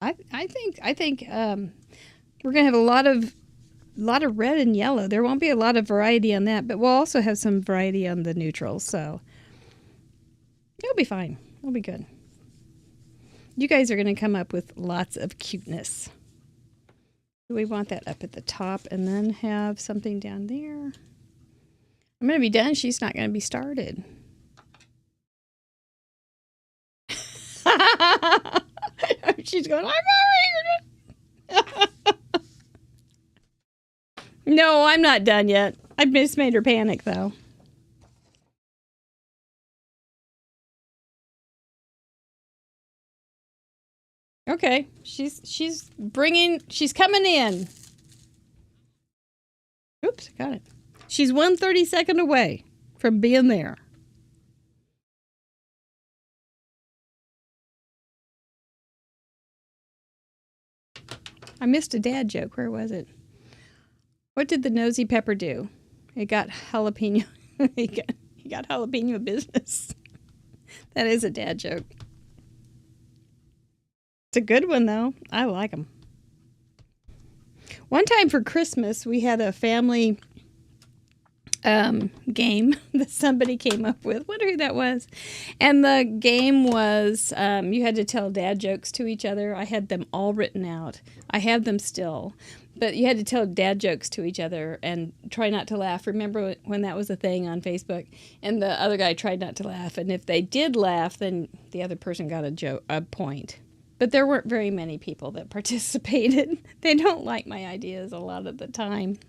I think we're gonna have a lot of red and yellow. There won't be a lot of variety on that, but we'll also have some variety on the neutrals. So it'll be fine. It'll be good. You guys are gonna come up with lots of cuteness. We want that up at the top, and then have something down there. I'm gonna be done. She's not gonna be started. She's going, I'm already. No, I'm not done yet. I just made her panic, though. Okay, she's coming in. Oops, got it. She's 1/32 away from being there. I missed a dad joke. Where was it? What did the nosy pepper do? It got jalapeno. he got jalapeno business. That is a dad joke. It's a good one, though. I like them. One time for Christmas, we had a family game that somebody came up with. Wonder who that was. And the game was you had to tell dad jokes to each other. I had them all written out. I have them still. But you had to tell dad jokes to each other and try not to laugh. Remember when that was a thing on Facebook? And the other guy tried not to laugh. And if they did laugh, then the other person got a point. But there weren't very many people that participated. They don't like my ideas a lot of the time.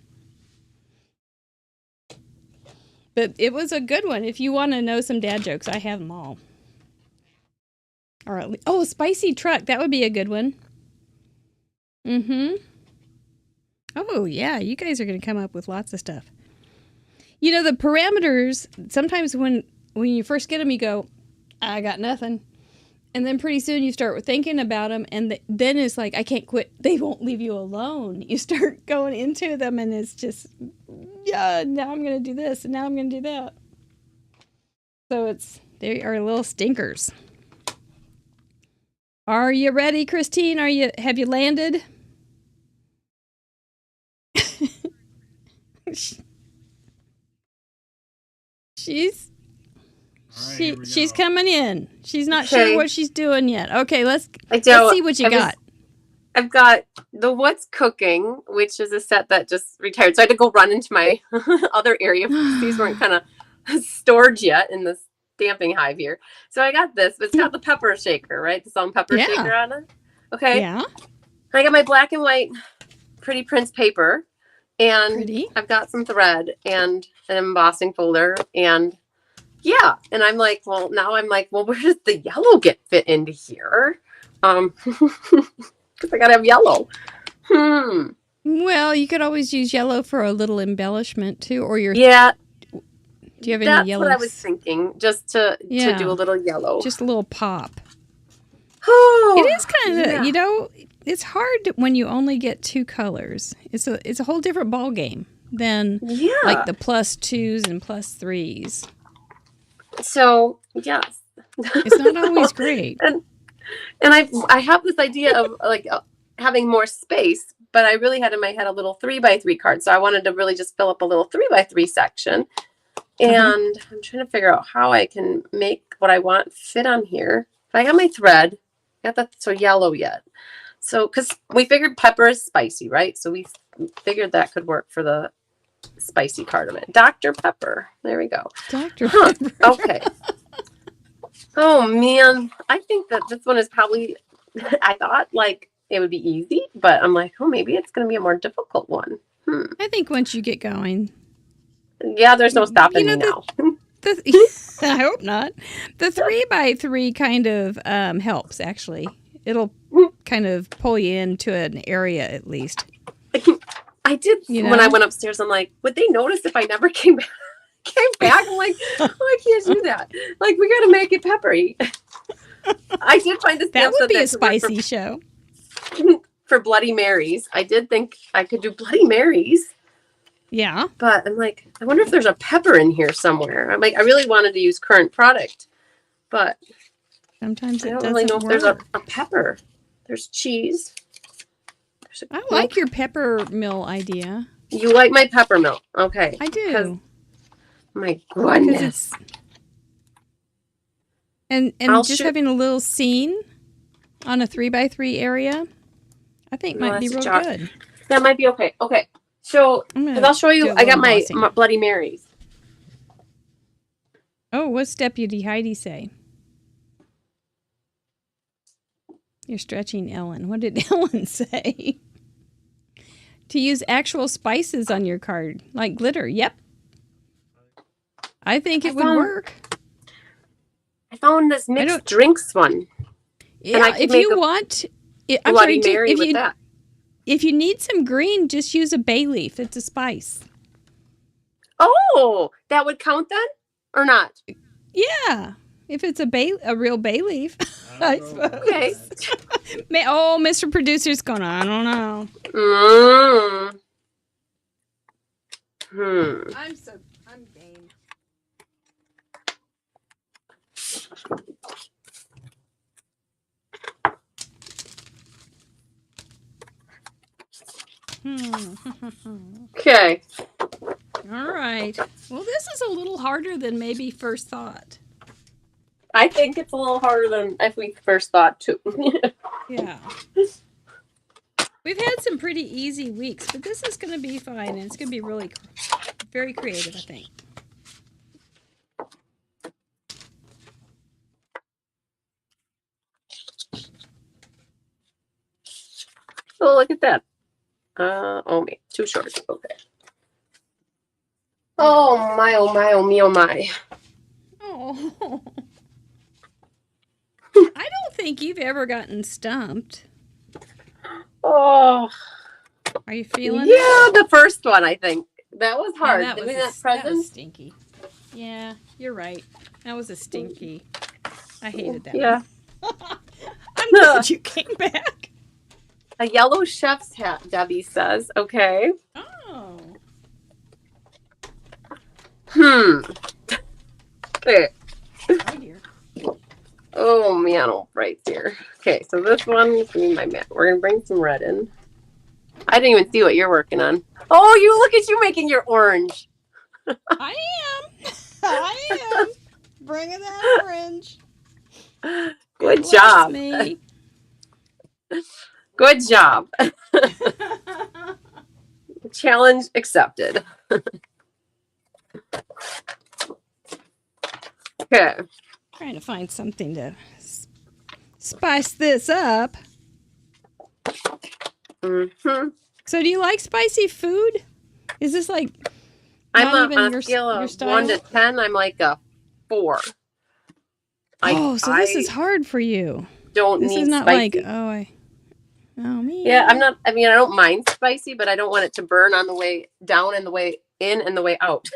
But it was a good one. If you want to know some dad jokes, I have them all. Or at least, spicy truck. That would be a good one. Mm-hmm. Oh, yeah. You guys are going to come up with lots of stuff. The parameters, sometimes when you first get them, you go, I got nothing. And then pretty soon you start thinking about them, and then it's like, I can't quit. They won't leave you alone. You start going into them, and it's just, yeah, now I'm going to do this, and now I'm going to do that. So they are little stinkers. Are you ready, Christine? Have you landed? She's coming in. She's not sure what she's doing yet. Okay, let's see what you got. I've got the What's Cooking, which is a set that just retired. So I had to go run into my other area because these weren't kind of stored yet in this stamping hive here. So I got this, but it's got the pepper shaker, right? The salt and pepper shaker on it. Okay. Yeah. I got my black and white Pretty Prince paper, and I've got some thread and an embossing folder, and and I'm like, well, where does the yellow fit into here? Because I gotta have yellow. Well, you could always use yellow for a little embellishment too, or your Do you have any yellow? That's what I was thinking, just to do a little yellow, just a little pop. Oh, it is kind of it's hard when you only get 2 colors. It's a whole different ball game than like the +2s and +3s. So yes, it's not always great. And I have this idea of like having more space, but I really had in my head a little 3x3 card. So I wanted to really just fill up a little 3x3 section. And I'm trying to figure out how I can make what I want fit on here. But I got my thread. Not that so yellow yet. So, because we figured pepper is spicy, right? So we figured that could work for the spicy part of it. Dr. Pepper. There we go. Dr. Pepper. Okay. Oh, man. I think that this one is probably, I thought like it would be easy, but I'm like, oh, maybe it's going to be a more difficult one. I think once you get going. Yeah, there's no stopping me now. I hope not. The 3x3 kind of helps, actually. It'll kind of pull you into an area at least. I did when I went upstairs. I'm like, would they notice if I never came back? I'm like, oh, I can't do that. Like, we got to make it peppery. I did find this. That would be a spicy show. For Bloody Marys, I did think I could do Bloody Marys. Yeah. But I'm like, I wonder if there's a pepper in here somewhere. I'm like, I really wanted to use current product, but sometimes I don't really know if there's a pepper. There's cheese. I like your pepper mill idea. You like my pepper mill? Okay. I do. My goodness. And just having a little scene on a 3x3 area, I think might be real good. That might be okay. Okay. So, because I'll show you, I got my Bloody Marys. Oh, what's Deputy Heidi say? You're stretching Ellen. What did Ellen say? To use actual spices on your card, like glitter. Yep. I think it would work. I found this mixed drinks one. Yeah, and if you want, Bloody Mary with that. If you need some green, just use a bay leaf. It's a spice. Oh, that would count then? Or not? Yeah. If it's a real bay leaf, I suppose. Okay. Mr. Producer's going, I don't know. I'm game. Okay. All right. Well, this is a little harder than maybe first thought. I think it's a little harder than if we first thought, too. Yeah. We've had some pretty easy weeks, but this is going to be fine, and it's going to be really very creative, I think. Oh, look at that. Oh, me. Too short. Okay. Oh, my, oh, my, oh, me, oh, my. Oh. I don't think you've ever gotten stumped. Oh. Are you feeling it? The first one, I think. That was hard. Yeah, that was stinky. Yeah, you're right. That was a stinky. I hated that one. I'm glad you came back. A yellow chef's hat, Debbie says. Okay. Oh. Okay. Oh, dear. Oh, man, right there. Okay, so this one, give me my mat. We're going to bring some red in. I didn't even see what you're working on. Oh, you look at you making your orange. I am. Bringing that orange. Good Bless job. me. Good job. Challenge accepted. Okay. Trying to find something to spice this up. Mm-hmm. So do you like spicy food? Is this like I'm not even on your a scale your of style? 1 to 10. I'm like a 4. So this is hard for you. Don't This need is not spicy. like oh man. Yeah, I'm not. I mean, I don't mind spicy, but I don't want it to burn on the way down and the way in and the way out.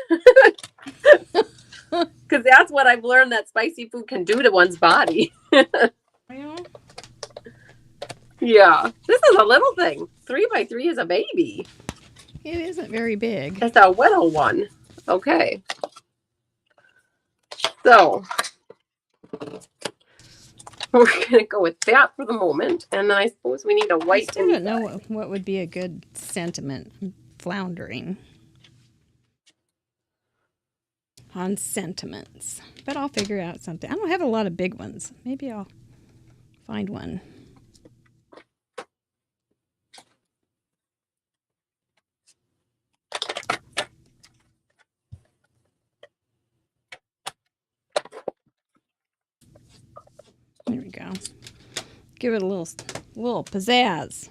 Because that's what I've learned that spicy food can do to one's body. Yeah, this is a little thing. 3x3 is a baby. It isn't very big. It's a little one. Okay. So we're gonna go with that for the moment, and then I suppose we need a I white. still don't know what would be a good sentiment. I'm floundering on sentiments, but I'll figure out something. I don't have a lot of big ones. Maybe I'll find one. There we go. Give it a little pizzazz.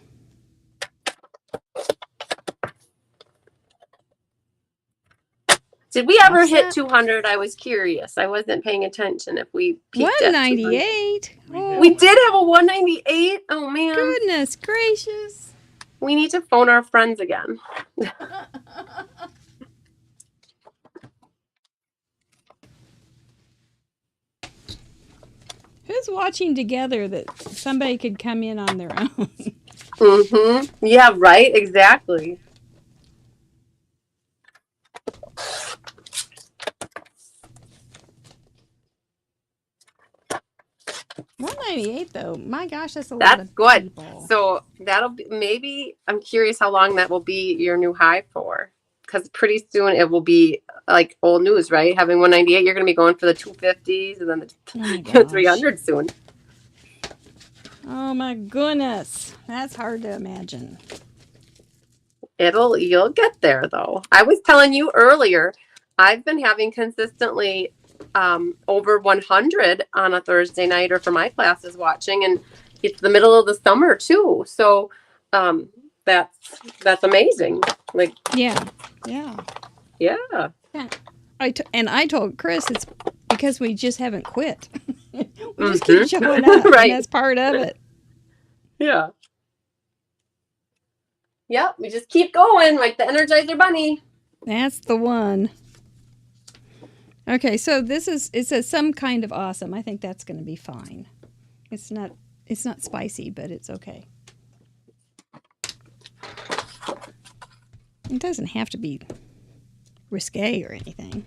Did we ever hit 200? I was curious. I wasn't paying attention if we peaked at 198. Oh, we did have a 198. Oh man. Goodness gracious. We need to phone our friends again. Who's watching together that somebody could come in on their own? Mm-hmm. Yeah, right. Exactly. 198 though. My gosh, that's a lot That's of good. people. So that'll be maybe. I'm curious how long that will be your new high for, because pretty soon it will be like old news, right? Having 198, you're going to be going for the 250s and then the 300 soon. Oh my goodness, that's hard to imagine. You'll get there though. I was telling you earlier, I've been having consistently over 100 on a Thursday night or for my classes watching, and it's the middle of the summer too. So that's amazing. Like yeah. I told Chris it's because we just haven't quit. We just keep showing up, right. And that's part of it. Yeah. Yep, we just keep going like the Energizer Bunny. That's the one. Okay, so it says some kind of awesome. I think that's going to be fine. It's not spicy, but it's okay. It doesn't have to be risque or anything.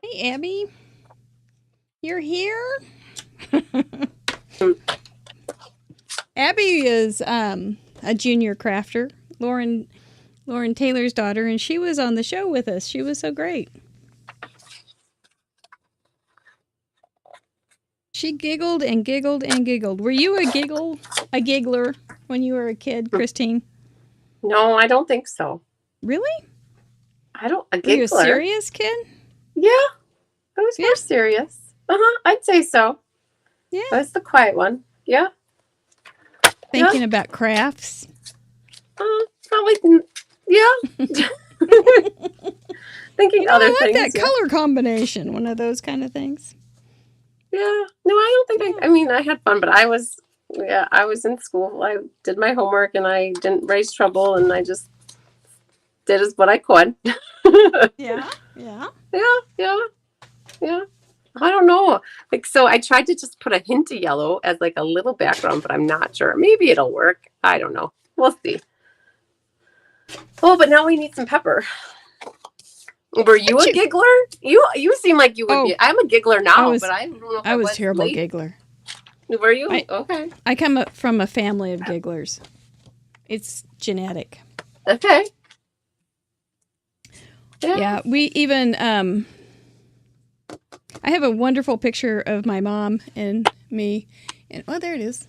Hey, Abby. You're here? Abby is a junior crafter, Lauren Taylor's daughter, and she was on the show with us. She was so great. She giggled and giggled and giggled. Were you a giggler when you were a kid, Christine? No, I don't think so. Really? A giggler. Were you a serious kid? Yeah, I was more serious. I'd say so. Yeah. That's the quiet one. Yeah. Thinking about crafts? Probably, yeah. Thinking other things. I like that color combination, one of those kind of things. Yeah. No, I don't think I mean, I had fun, but I was in school. I did my homework and I didn't raise trouble and I just did as what I could. Yeah. Yeah. I don't know. Like, so I tried to just put a hint of yellow as like a little background, but I'm not sure. Maybe it'll work. I don't know. We'll see. Oh, but now we need some pepper. Were you a giggler? You seem like you would be. I'm a giggler now, but I don't know if I was terrible giggler. Were you? Okay. I come up from a family of gigglers. It's genetic. Okay. Yeah, we even I have a wonderful picture of my mom and me. And there it is.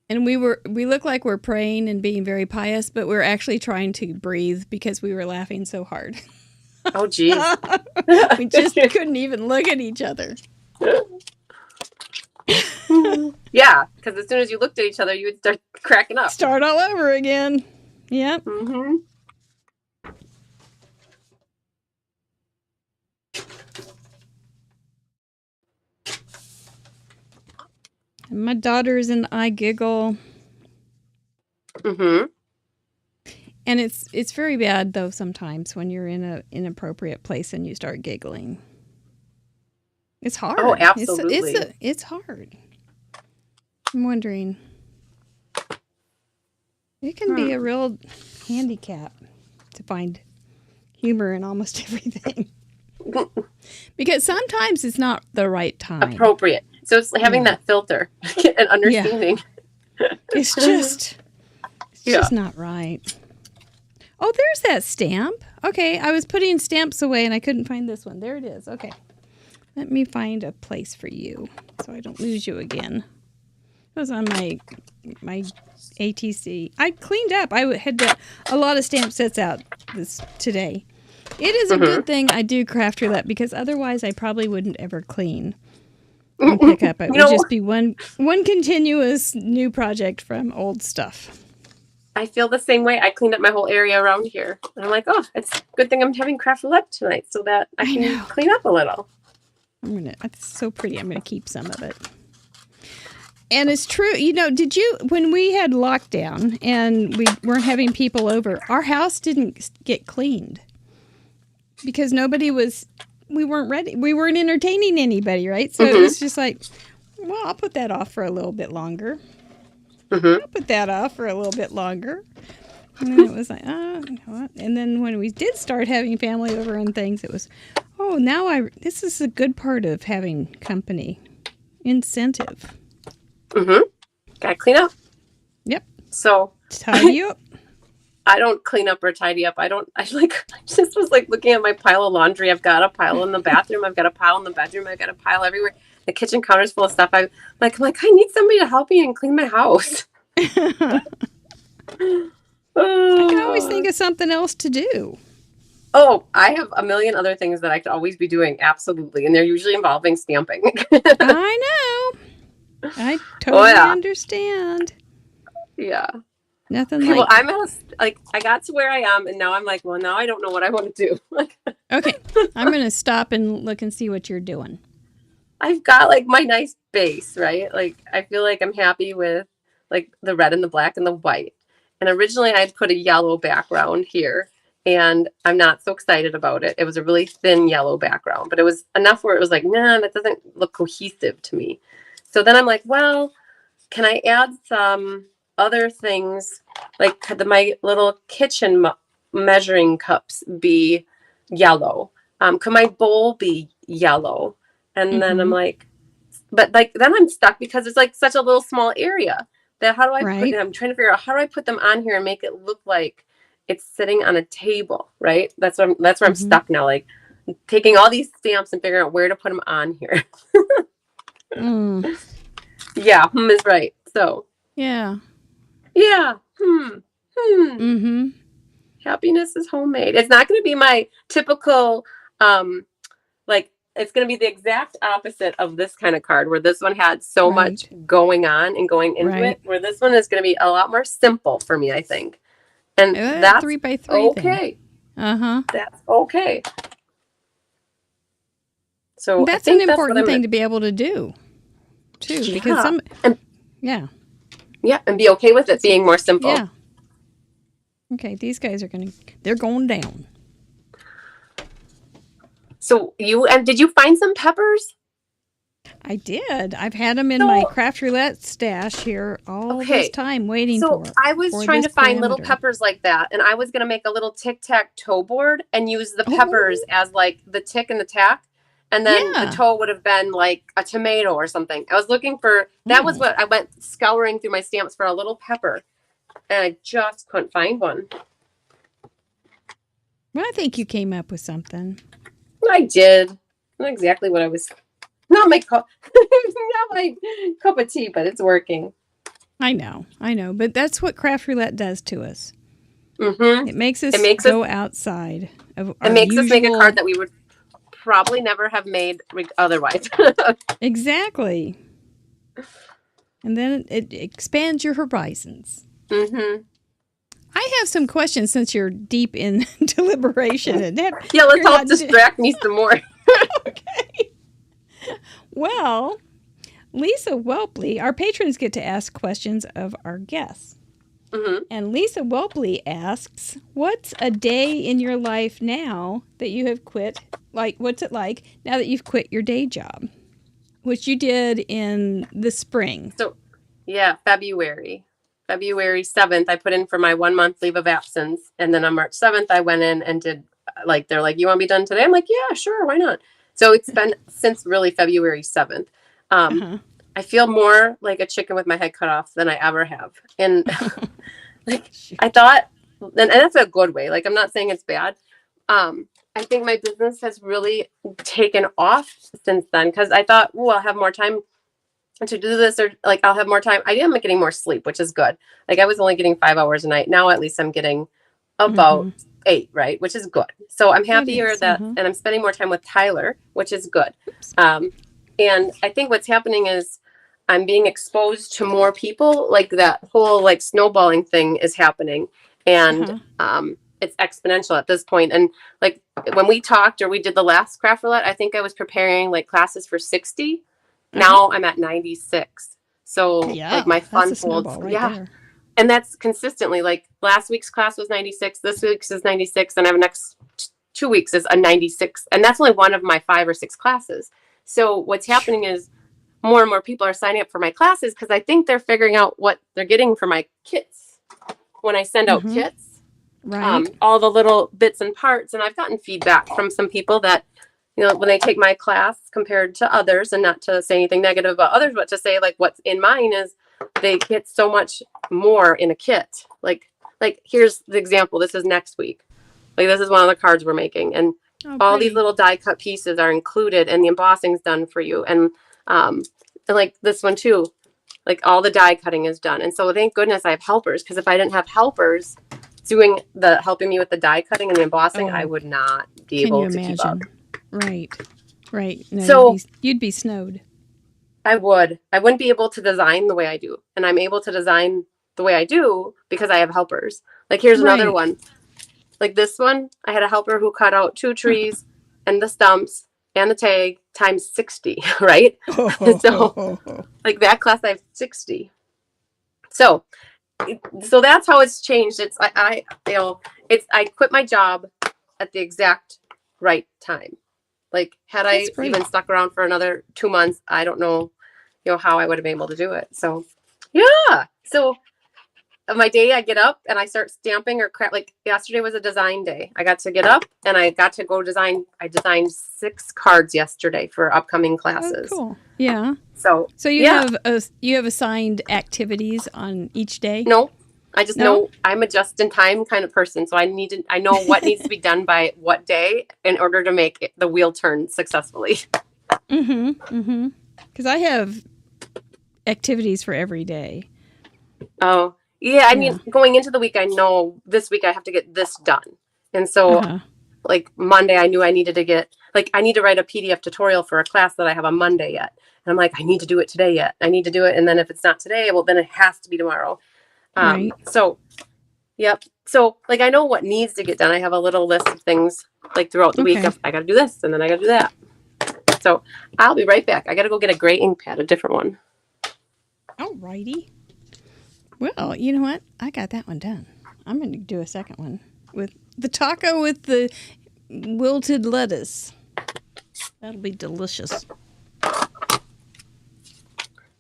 And we look like we're praying and being very pious, but we're actually trying to breathe because we were laughing so hard. Oh, geez. We just couldn't even look at each other. Yeah, because as soon as you looked at each other, you would start cracking up. Start all over again. Yep. Mm-hmm. My daughters and I giggle. Mm-hmm. And it's very bad, though, sometimes when you're in an inappropriate place and you start giggling. It's hard. Oh, absolutely. It's hard. I'm wondering. It can be a real handicap to find humor in almost everything. Because sometimes it's not the right time. Appropriate. So it's having that filter and understanding. Yeah. It's just not right. Oh, there's that stamp. Okay, I was putting stamps away and I couldn't find this one. There it is. Okay. Let me find a place for you so I don't lose you again. It was on my ATC. I cleaned up. I had a lot of stamp sets out today. It is a good thing I do craft roulette because otherwise I probably wouldn't ever clean and pick up. It would just be one continuous new project from old stuff. I feel the same way. I cleaned up my whole area around here. And I'm like, oh, it's a good thing I'm having craft roulette tonight so that I can clean up a little. It's so pretty. I'm going to keep some of it. And it's true. When we had lockdown and we weren't having people over, our house didn't get cleaned because we weren't ready. We weren't entertaining anybody, right? So it was just like, well, I'll put that off for a little bit longer. I'll put that off for a little bit longer. And then it was like, what? And then when we did start having family over and things, it was, this is a good part of having company. Incentive. Gotta clean up. Yep. So tidy up. I don't clean up or tidy up. I just was like looking at my pile of laundry. I've got a pile in the bathroom. I've got a pile in the bedroom. I've got a pile everywhere. The kitchen counter's full of stuff. I'm like, I need somebody to help me and clean my house. I can always think of something else to do. Oh, I have a million other things that I could always be doing. Absolutely. And they're usually involving stamping. I know. I totally understand. Yeah. Nothing okay, like... Well, I got to where I am, and now I'm like, well, now I don't know what I want to do. Okay. I'm going to stop and look and see what you're doing. I've got, my nice base, right? I feel like I'm happy with, the red and the black and the white. And originally, I'd put a yellow background here, and I'm not so excited about it. It was a really thin yellow background, but it was enough where it was like, nah, that doesn't look cohesive to me. So then I'm like, well, can I add some other things, could my little kitchen measuring cups be yellow? Could my bowl be yellow? And then I'm like, but then I'm stuck because it's such a little small area that how do I put it? I'm trying to figure out how do I put them on here and make it look like it's sitting on a table, right? That's where I'm stuck now, taking all these stamps and figuring out where to put them on here. Yeah, is right. So yeah. Happiness is homemade. It's not going to be my typical, it's going to be the exact opposite of this kind of card, where this one had so much going on and going into it, where this one is going to be a lot more simple for me, I think. And that's 3x3 okay. That's okay. So that's an important thing to be able to do, too, because Yeah, and be okay with it being more simple. Yeah. Okay, these guys they're going down. So did you find some peppers? I did. I've had them in my Craft Roulette stash here all this time waiting for it. So I was trying to find little peppers like that, and I was going to make a little tic-tac-toe board and use the peppers as like the tick and the tack, and then the toe would have been like a tomato or something. I was looking for, that was what I went scouring through my stamps for, a little pepper, and I just couldn't find one. Well, I think you came up with something. I did. Not exactly what I was... Not my cup of tea, but it's working. I know, but that's what Craft Roulette does to us. Mm-hmm. It makes us go outside of our It makes usual... us make a card that we would probably never have made otherwise. Exactly. And then it expands your horizons. Mm-hmm. I have some questions since you're deep in deliberation. And let's help distract me some more. Okay. Well, Lisa Whelpley, our patrons get to ask questions of our guests. Mm-hmm. And Lisa Whelpley asks, what's a day in your life now that you have quit? Like, what's it like now that you've quit your day job? Which you did in the spring. So, yeah, February 7th, I put in for my 1 month leave of absence. And then on March 7th, I went in and did, like, they're like, you want to be done today? I'm like, yeah, sure, why not? So it's been since really February 7th. I feel more like a chicken with my head cut off than I ever have. And like, I thought, and that's a good way. Like, I'm not saying it's bad. I think my business has really taken off since then, because I thought, I'll have more time to do this, or like I'll have more time. I am getting more sleep, which is good. Like, I was only getting 5 hours a night. Now at least I'm getting about 8, right? Which is good. So I'm happier that, and I'm spending more time with Tyler, which is good. And I think what's happening is I'm being exposed to more people. Like, that whole like snowballing thing is happening, and it's exponential at this point. And like, when we talked or we did the last Craft Roulette, I think I was preparing like classes for 60. Now I'm at 96. So like my fun folds, there. And that's consistently, like, last week's class was 96. This week's is 96. And I have next 2 weeks is a 96. And that's only one of my 5 or 6 classes. So what's happening is more and more people are signing up for my classes, because I think they're figuring out what they're getting for my kits when I send out kits. Right. All the little bits and parts. And I've gotten feedback from some people that, you know, when they take my class compared to others, and not to say anything negative about others, but to say like what's in mine is they get so much more in a kit. Like here's the example. This is next week. Like, this is one of the cards we're making, and all these little die cut pieces are included, and the embossing's done for you. And like this one too, like all the die cutting is done. And so thank goodness I have helpers, because if I didn't have helpers helping me with the die cutting and the embossing, I would not be able to keep up. Right. No, so you'd be snowed. I wouldn't be able to design the way I do. And I'm able to design the way I do because I have helpers. Like, here's another one. Like this one, I had a helper who cut out 2 trees and the stumps and the tag times 60, right? So like that class, I have 60. So that's how it's changed. It's I quit my job at the exact right time. Like, had I even stuck around for another 2 months, I don't know, how I would have been able to do it. So, yeah. So my day, I get up and I start stamping or crap. Like, yesterday was a design day. I got to get up and I got to go design. I designed 6 cards yesterday for upcoming classes. Oh, cool. Yeah. So you have assigned activities on each day? No. I just know I'm a just-in-time kind of person, so I know what needs to be done by what day in order to make the wheel turn successfully. Because I have activities for every day. Oh, yeah. I mean, going into the week, I know this week I have to get this done, and so like Monday, I knew I needed to I need to write a PDF tutorial for a class that I have on Monday yet, and I'm like, I need to do it today yet. I need to do it, and then if it's not today, well, then it has to be tomorrow. So, yep. So, like, I know what needs to get done. I have a little list of things, like, throughout the week. I got to do this, and then I got to do that. So, I'll be right back. I got to go get a gray ink pad, a different one. Alrighty. Well, you know what? I got that one done. I'm going to do a second one with the taco with the wilted lettuce. That'll be delicious.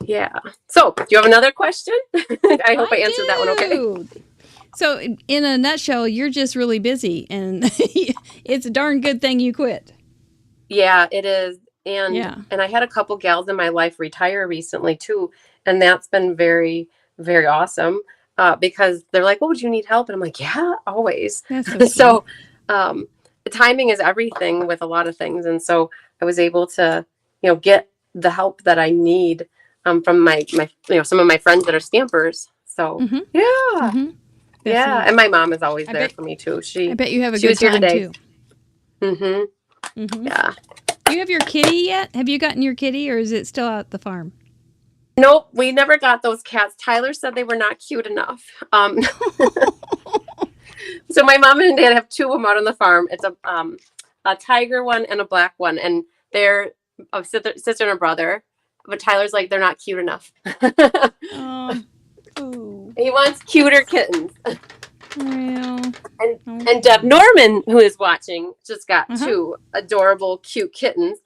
Yeah. So, do you have another question? I hope I answered that one okay. do. So, in a nutshell, you're just really busy, and it's a darn good thing you quit. Yeah, it is. And I had a couple gals in my life retire recently too, and that's been very, very awesome. Because they're like, "Oh, do you need help?" And I'm like, "Yeah, always." That's so, So, the timing is everything with a lot of things, and so I was able to, get the help that I need from my some of my friends that are stampers. So yeah, yeah, neat. and my mom is always there for me too. I bet you have a she good was here time today. too. Yeah. Do you have your kitty yet? Have you gotten your kitty, or is it still out at the farm? Nope, we never got those cats. Tyler said they were not cute enough. So my mom and dad have two of them out on the farm. It's a tiger one and a black one, and they're a sister and a brother. But Tyler's like, they're not cute enough. He wants cuter kittens. Well, and Deb Norman, who is watching, just got two adorable, cute kittens.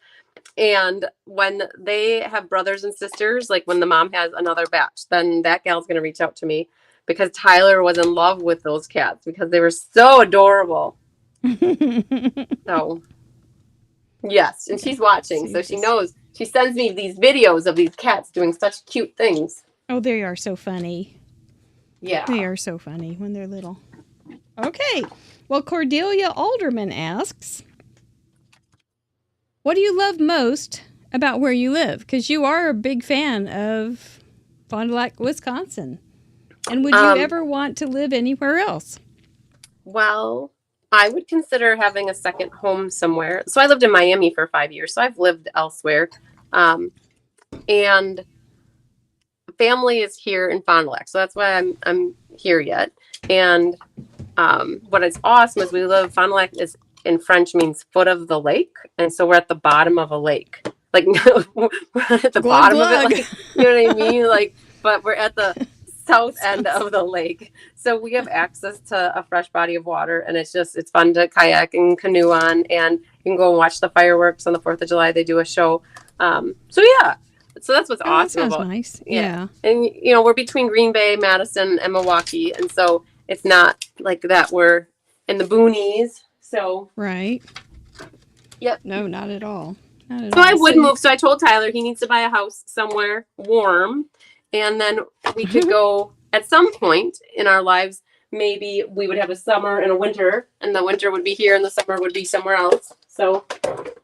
And when they have brothers and sisters, like when the mom has another batch, then that gal's going to reach out to me because Tyler was in love with those cats because they were so adorable. So, yes. And she's watching, so she knows. She sends me these videos of these cats doing such cute things. Oh, they are so funny. Yeah. They are so funny when they're little. Okay. Well, Cordelia Alderman asks, what do you love most about where you live? Because you are a big fan of Fond du Lac, Wisconsin. And would you ever want to live anywhere else? Well, I would consider having a second home somewhere. So I lived in Miami for 5 years, so I've lived elsewhere. And family is here in Fond du Lac, so that's why I'm here yet. And what is awesome is we live, Fond du Lac is in French means foot of the lake, and so we're at the bottom of a lake. Like we're at the bottom of it, like, you know what I mean? Like, but we're at the south end of the lake, so we have access to a fresh body of water, and it's fun to kayak and canoe on, and you can go and watch the fireworks on the 4th of July. They do a show. So yeah. So that's what's awesome that sounds about nice. Yeah. And we're between Green Bay, Madison, and Milwaukee, and so it's not like that we're in the boonies. So right. Yep. No, not at all. Not at so all. I would move. So I told Tyler he needs to buy a house somewhere warm, and then we could go at some point in our lives. Maybe we would have a summer and a winter, and the winter would be here, and the summer would be somewhere else. So,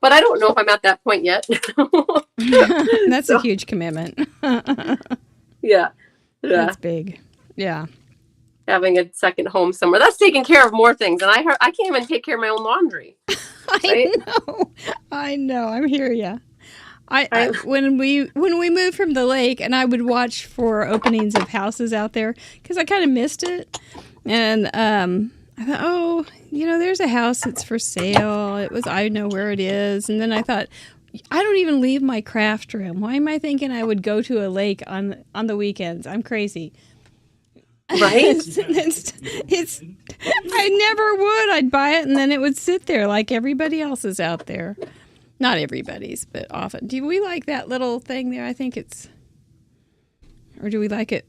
but I don't know if I'm at that point yet. That's a huge commitment. Yeah. That's big. Yeah. Having a second home somewhere. That's taking care of more things. And I can't even take care of my own laundry. Right? I know. I'm here, yeah. I when we moved from the lake, and I would watch for openings of houses out there because I kind of missed it. And I thought, there's a house that's for sale. I know where it is. And then I thought, I don't even leave my craft room. Why am I thinking I would go to a lake on the weekends? I'm crazy. Right? it's I never would. I'd buy it and then it would sit there like everybody else's out there. Not everybody's, but often. Do we like that little thing there? I think it's, or do we like it?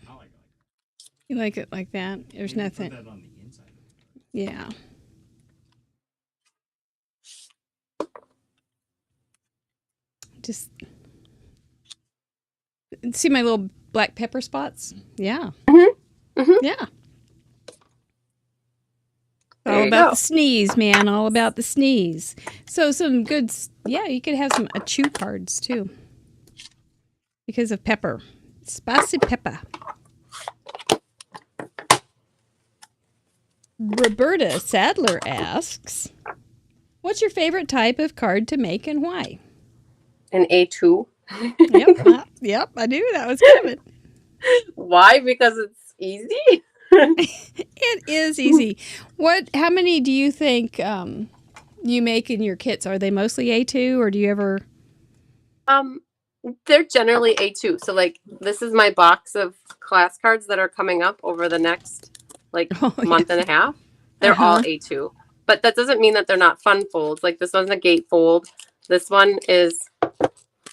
I like it. You like it like that? There's nothing. Put that on the inside. Yeah. Just see my little black pepper spots? Yeah. Yeah. All about the sneeze, man. All about the sneeze. So some good, you could have some chew cards too. Because of pepper. Spicy pepper. Roberta Sadler asks, what's your favorite type of card to make and why? An A2. Yep, I knew that was coming. Why? Because it's easy. It is easy. How many do you think you make in your kits? Are they mostly A2 or do you ever? They're generally A2. So like this is my box of class cards that are coming up over the next like month and a half. They're all A2. But that doesn't mean that they're not fun folds. Like this one's a gate fold. This one is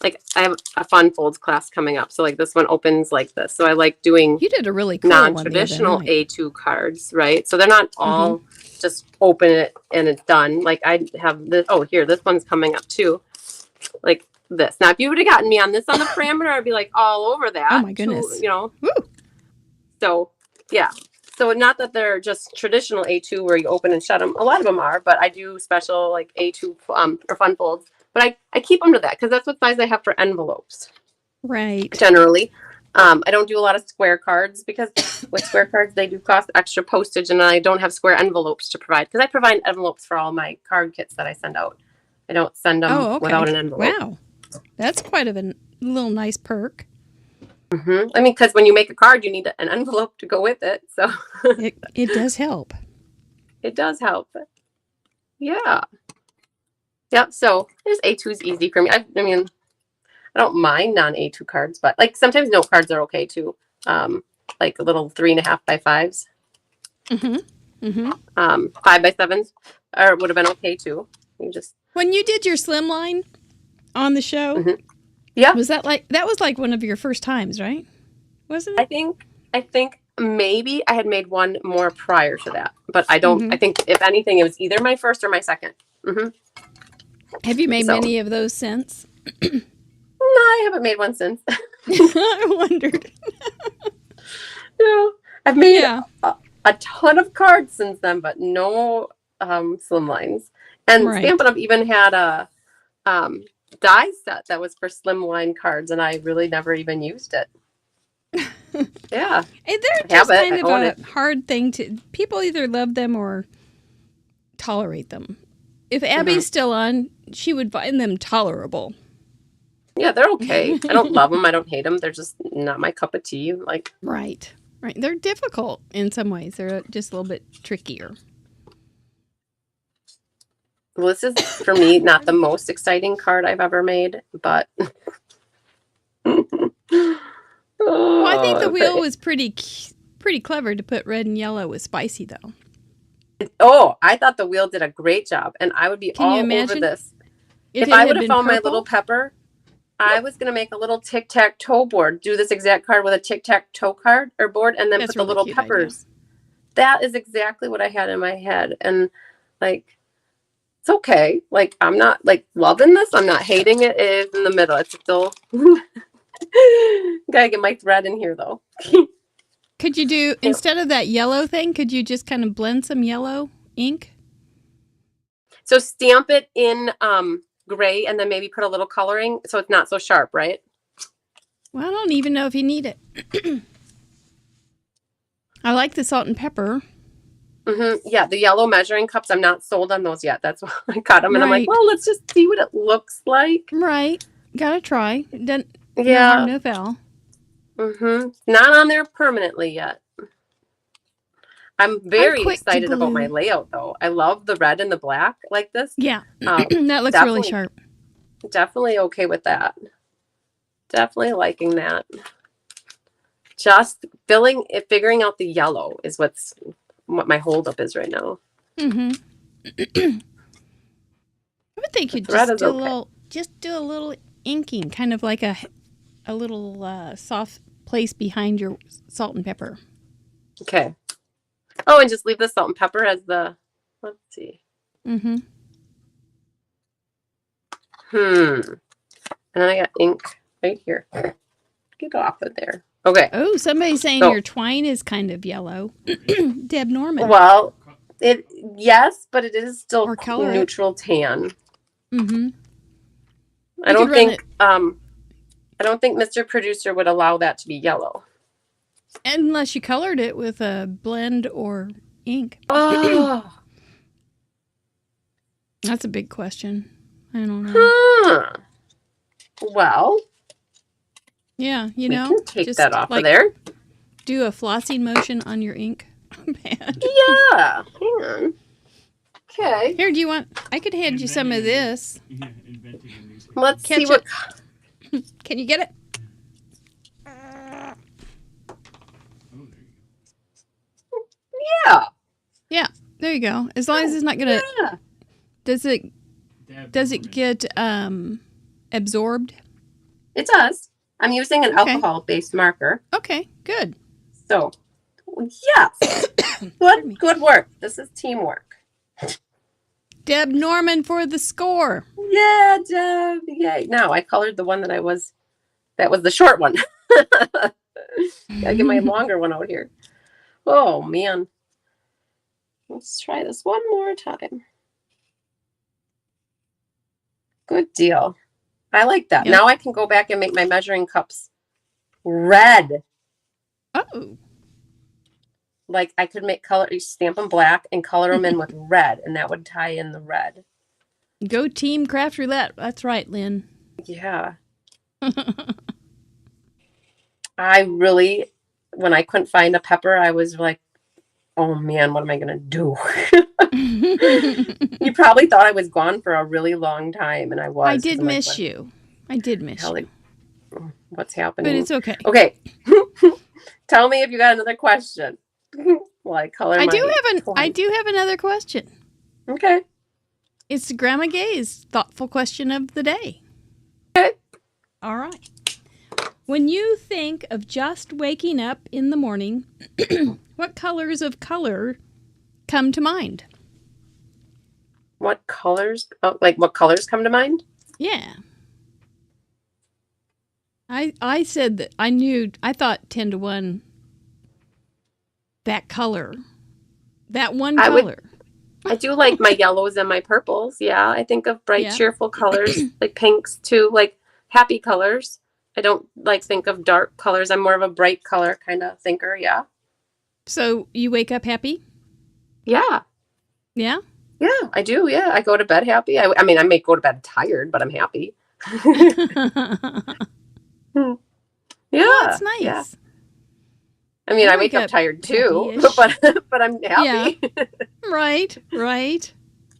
like I have a fun folds class coming up. So like this one opens like this. So I like doing You did a really cool non-traditional A2 cards, right? So they're not all just open it and it's done. Like I have this. Oh, here, this one's coming up too. Like this. Now, if you would have gotten me on this on the parameter, I'd be like all over that. Oh my goodness. You know. Woo. So yeah. So not that they're just traditional A2 where you open and shut them. A lot of them are, but I do special like A2 or fun folds. But I keep them to that because that's what size I have for envelopes. Right. Generally. I don't do a lot of square cards because with square cards, they do cost extra postage and I don't have square envelopes to provide because I provide envelopes for all my card kits that I send out. I don't send them without an envelope. Wow. That's quite of a little nice perk. I mean, because when you make a card, you need an envelope to go with it. So it does help. It does help. Yeah. Yep. So this A2 is easy for me. I mean, I don't mind non-A2 cards, but like sometimes note cards are okay too. Like a little 3.5 by 5s. 5 by 7s or would have been okay too. You just when you did your slimline on the show, yeah, was that was like one of your first times, right? Wasn't it? I think maybe I had made one more prior to that, but I don't. I think if anything, it was either my first or my second. Have you made many of those since? No, I haven't made one since. I wondered. No, I've made a ton of cards since then, but no slimlines. And Stampin' Up! Even had a die set that was for slimline cards, and I really never even used it. Yeah. And they're just kind of a hard thing to... People either love them or tolerate them. If Abby's still on, she would find them tolerable. Yeah, they're okay. I don't love them. I don't hate them. They're just not my cup of tea. Like Right. They're difficult in some ways. They're just a little bit trickier. Well, this is, for me, not the most exciting card I've ever made, but... Well, I think the wheel was pretty clever to put red and yellow with spicy, though. Oh, I thought the wheel did a great job, and I would be all over this. If I would have found my little pepper, I was going to make a little tic-tac-toe board. Do this exact card with a tic-tac-toe card or board, and then put the little peppers. Idea. That is exactly what I had in my head, and like... It's okay. Like, I'm not, like, loving this. I'm not hating it. It is in the middle. It's still... Gotta get my thread in here, though. Could you do, instead of that yellow thing, could you just kind of blend some yellow ink? So stamp it in gray and then maybe put a little coloring so it's not so sharp, right? Well, I don't even know if you need it. I like the salt and pepper. Yeah, the yellow measuring cups, I'm not sold on those yet. That's why I got them. And I'm like, well, let's just see what it looks like. Right. Gotta try. No harm, no foul. Not on there permanently yet. I'm very excited about my layout, though. I love the red and the black like this. Yeah, that looks really sharp. Definitely okay with that. Definitely liking that. Just figuring out the yellow is what my holdup is right now. I would think you'd just do a little inking, kind of like a little soft place behind your salt and pepper. Okay. Oh, and just leave the salt and pepper as the, let's see. And then I got ink right here. Get off of there. Okay. Oh, somebody's saying your twine is kind of yellow. Deb Norman. Well, yes, but it is still neutral tan. I don't think Mr. Producer would allow that to be yellow. Unless you colored it with a blend or ink. Oh. That's a big question. I don't know. Well. Yeah, you we know. Can take that off of there. Do a flossing motion on your ink pad. Yeah. Hang on. Okay. Here, I could hand you some of this. Let's see what. Can you get it? Yeah. Yeah, there you go. As long as it's not gonna. Yeah. Does it get absorbed? It does. I'm using an Okay. alcohol-based marker. Okay, good. So, yes. Good work. This is teamwork. Deb Norman for the score. Yeah, Deb. Yay. Now, I colored the one that was the short one. Gotta get my longer one out here. Oh, man. Let's try this one more time. Good deal. I like that. Yep. Now I can go back and make my measuring cups red. Oh. Like I could stamp them black and color them in with red, and that would tie in the red. Go team Craft Roulette. That's right, Lynn. Yeah. I really, when I couldn't find a pepper, I was like, oh man, what am I going to do? You probably thought I was gone for a really long time, and I was. I did miss you. I did miss you. Like, what's happening? But it's okay. Okay. Tell me if you got another question. Well, I color I my do have another question. Okay. It's Grandma Gay's thoughtful question of the day. Okay. All right. When you think of just waking up in the morning, what colors of color come to mind? What colors? Oh, like what colors come to mind? Yeah. I said that I thought 10 to 1 that color. That one color. I do like my yellows and my purples. Yeah, I think of bright, cheerful colors, like pinks too, like happy colors. I don't think of dark colors. I'm more of a bright color kind of thinker. Yeah. So you wake up happy? Yeah. Yeah? Yeah, I do. Yeah, I go to bed happy. I mean, I may go to bed tired, but I'm happy. Yeah. Oh, that's nice. Yeah. I mean, I wake up tired too, but I'm happy. Yeah. Right.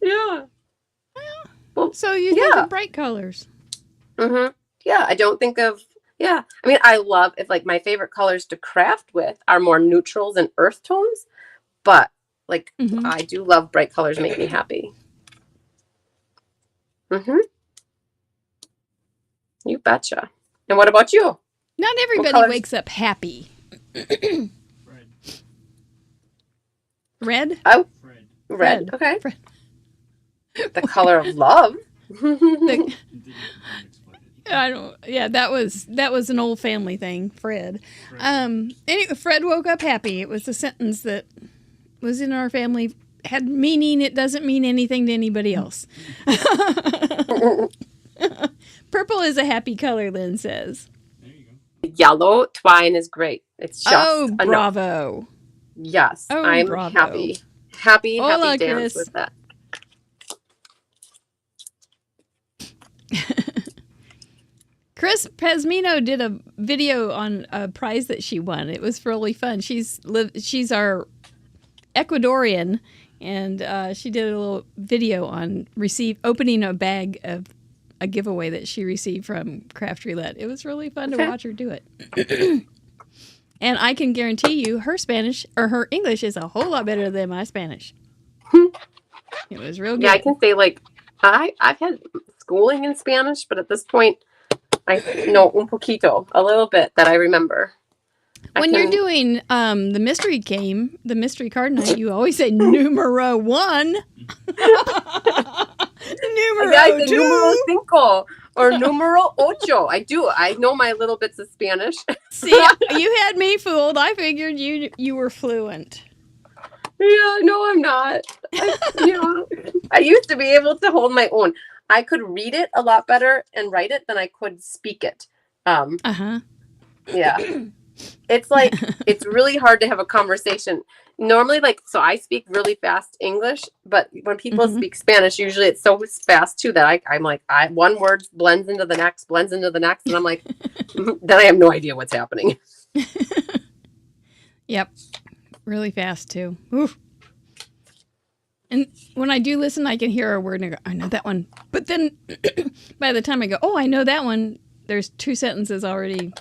Yeah. Well, so you think of bright colors. Mm-hmm. Yeah, I don't think of, I mean, I love, my favorite colors to craft with are more neutrals and earth tones, but I do love bright colors, make me happy. Mm-hmm. You betcha. And what about you? Not everybody wakes up happy. Red? Oh, red. Okay. Fred. The color of love. I don't. Yeah, that was an old family thing, Fred. Anyway, Fred woke up happy. It was a sentence that was in our family, had meaning. It doesn't mean anything to anybody else. Purple is a happy color, Lynn says. There you go. Yellow twine is great. It's just bravo. Enough. Yes, I'm bravo. happy Hola, dance Chris. with that. Chris Pesmino did a video on a prize that she won. It was really fun. She's our Ecuadorian, and she did a little video on opening a bag of a giveaway that she received from Craft Roulette. It was really fun to watch her do it. And I can guarantee you her Spanish or her English is a whole lot better than my Spanish. It was real good. Yeah, I can say I've had schooling in Spanish, but at this point I know un poquito, a little bit that I remember. When you're doing the mystery game, the mystery card night, you always say numero 1. Numero 2. Numero cinco or numero ocho. I do. I know my little bits of Spanish. See, you had me fooled. I figured you were fluent. Yeah, no, I'm not. I used to be able to hold my own. I could read it a lot better and write it than I could speak it. Yeah. It's it's really hard to have a conversation. Normally, so I speak really fast English, but when people speak Spanish, usually it's so fast too that I'm one word blends into the next, and I'm like, then I have no idea what's happening. Yep. Really fast too. Oof. And when I do listen, I can hear a word and I go, I know that one. But then by the time I go, oh, I know that one, there's 2 sentences already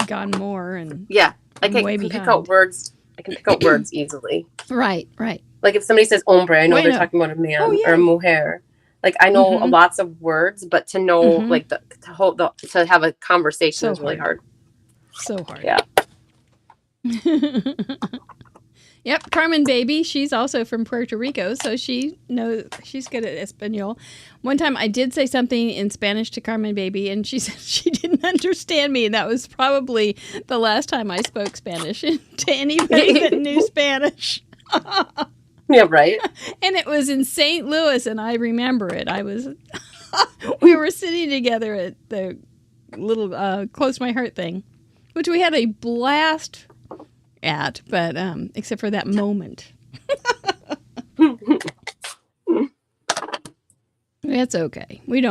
gone more, and Yeah, I I'm can way pick behind. out words. I can pick out words easily. Right. Like if somebody says hombre, I know they're Bueno. talking about a man Oh, yeah. or a mujer. Like I know lots of words, but to know like to have a conversation So is really hard. So hard. Yeah. Yep, Carmen Baby. She's also from Puerto Rico, so she's good at Espanol. One time I did say something in Spanish to Carmen Baby, and she said she didn't understand me, and that was probably the last time I spoke Spanish to anybody that knew Spanish. Yeah, right. And it was in St. Louis, and I remember it. We were sitting together at the little Close My Heart thing, which we had a blast at, but except for that moment. That's okay. I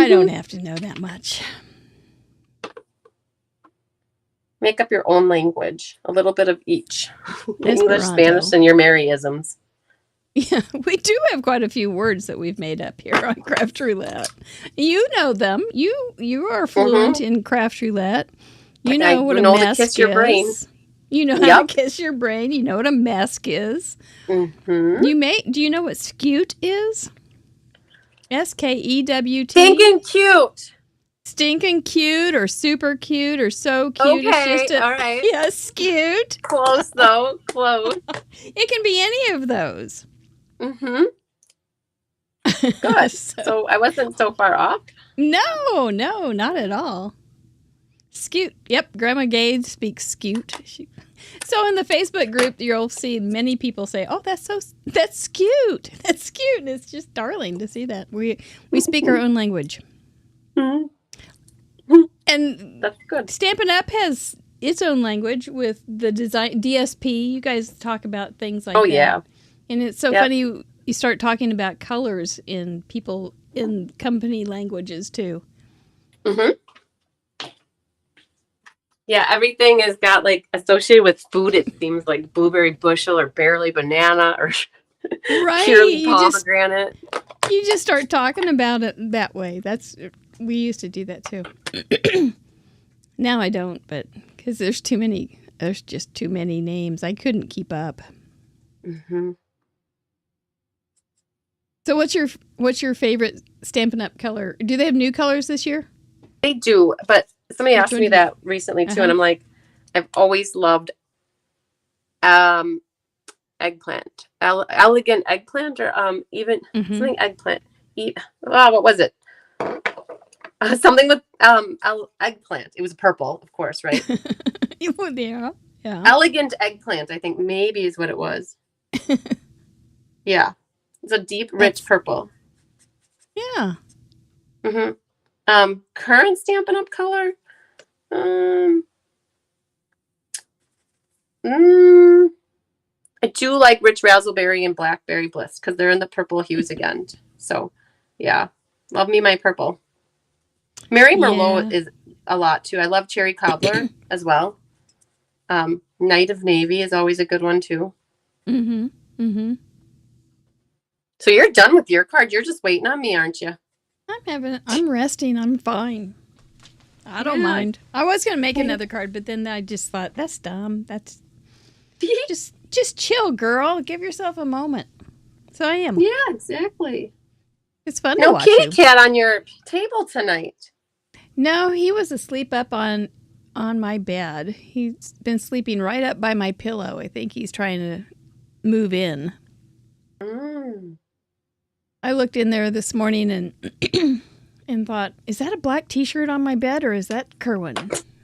don't have to know that much. Make up your own language. A little bit of each. English, Esperanto. Spanish, and your Merryisms. Yeah, we do have quite a few words that we've made up here on Craft Roulette. You know them. You are fluent in Craft Roulette. You know what a mesk to kiss your brain. is. You know how to kiss your brain. You know what a mesk is. Mm-hmm. Do you know what skewt is? SKEWT. Stinking cute. Stinking cute or super cute or so cute. Okay, It's just all right. Yeah, skewt. Close though. Close. It can be any of those. Mm-hmm. Good. So I wasn't so far off. No, not at all. Skewt. Yep, Grandma Gade speaks skewt. So in the Facebook group, you'll see many people say, "Oh, that's cute. That's cute." And it's just darling to see that. We speak our own language. Mm-hmm. And that's good. Stampin' Up! Has its own language with the design DSP. You guys talk about things like that. Oh, yeah. And it's so funny you start talking about colors in company languages, too. Mm-hmm. Yeah, everything has got, like, associated with food. It seems like blueberry bushel or barely banana or purely pomegranate. You just start talking about it that way. We used to do that, too. Now I don't, but because there's just too many names. I couldn't keep up. Mm-hmm. So what's your favorite Stampin' Up! Color? Do they have new colors this year? They do, but somebody asked me that recently too, and I'm like, I've always loved eggplant, elegant eggplant, or even something eggplant. What was it? Something with eggplant. It was purple, of course, right? Yeah. Elegant eggplant, I think maybe is what it was. Yeah, it's a deep, rich purple. Yeah. Mm-hmm. Current Stampin' Up! Color. I do like Rich Razzleberry and Blackberry Bliss because they're in the purple hues again. So, yeah, love me my purple. Mary Merlot is a lot too. I love Cherry Cobbler as well. Night of Navy is always a good one too. Mm-hmm. Mm-hmm. So you're done with your card. You're just waiting on me, aren't you? I'm resting. I'm fine. I don't mind. I was going to make another card, but then I just thought, that's dumb. That's just chill, girl. Give yourself a moment. So I am. Yeah, exactly. It's fun to watch. No kitty cat on your table tonight. No, he was asleep up on my bed. He's been sleeping right up by my pillow. I think he's trying to move in. I looked in there this morning and thought, is that a black T-shirt on my bed or is that Kerwin?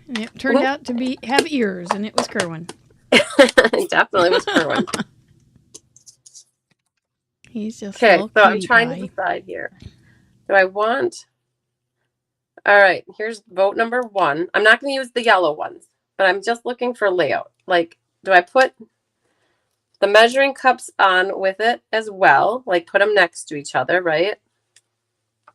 And it turned out to have ears, and it was Kerwin. It definitely was Kerwin. He's just okay. So I'm trying to decide here. Do I want? All right. Here's vote number 1. I'm not going to use the yellow ones, but I'm just looking for layout. Like, do I put the measuring cups on with it as well? Like, put them next to each other, right?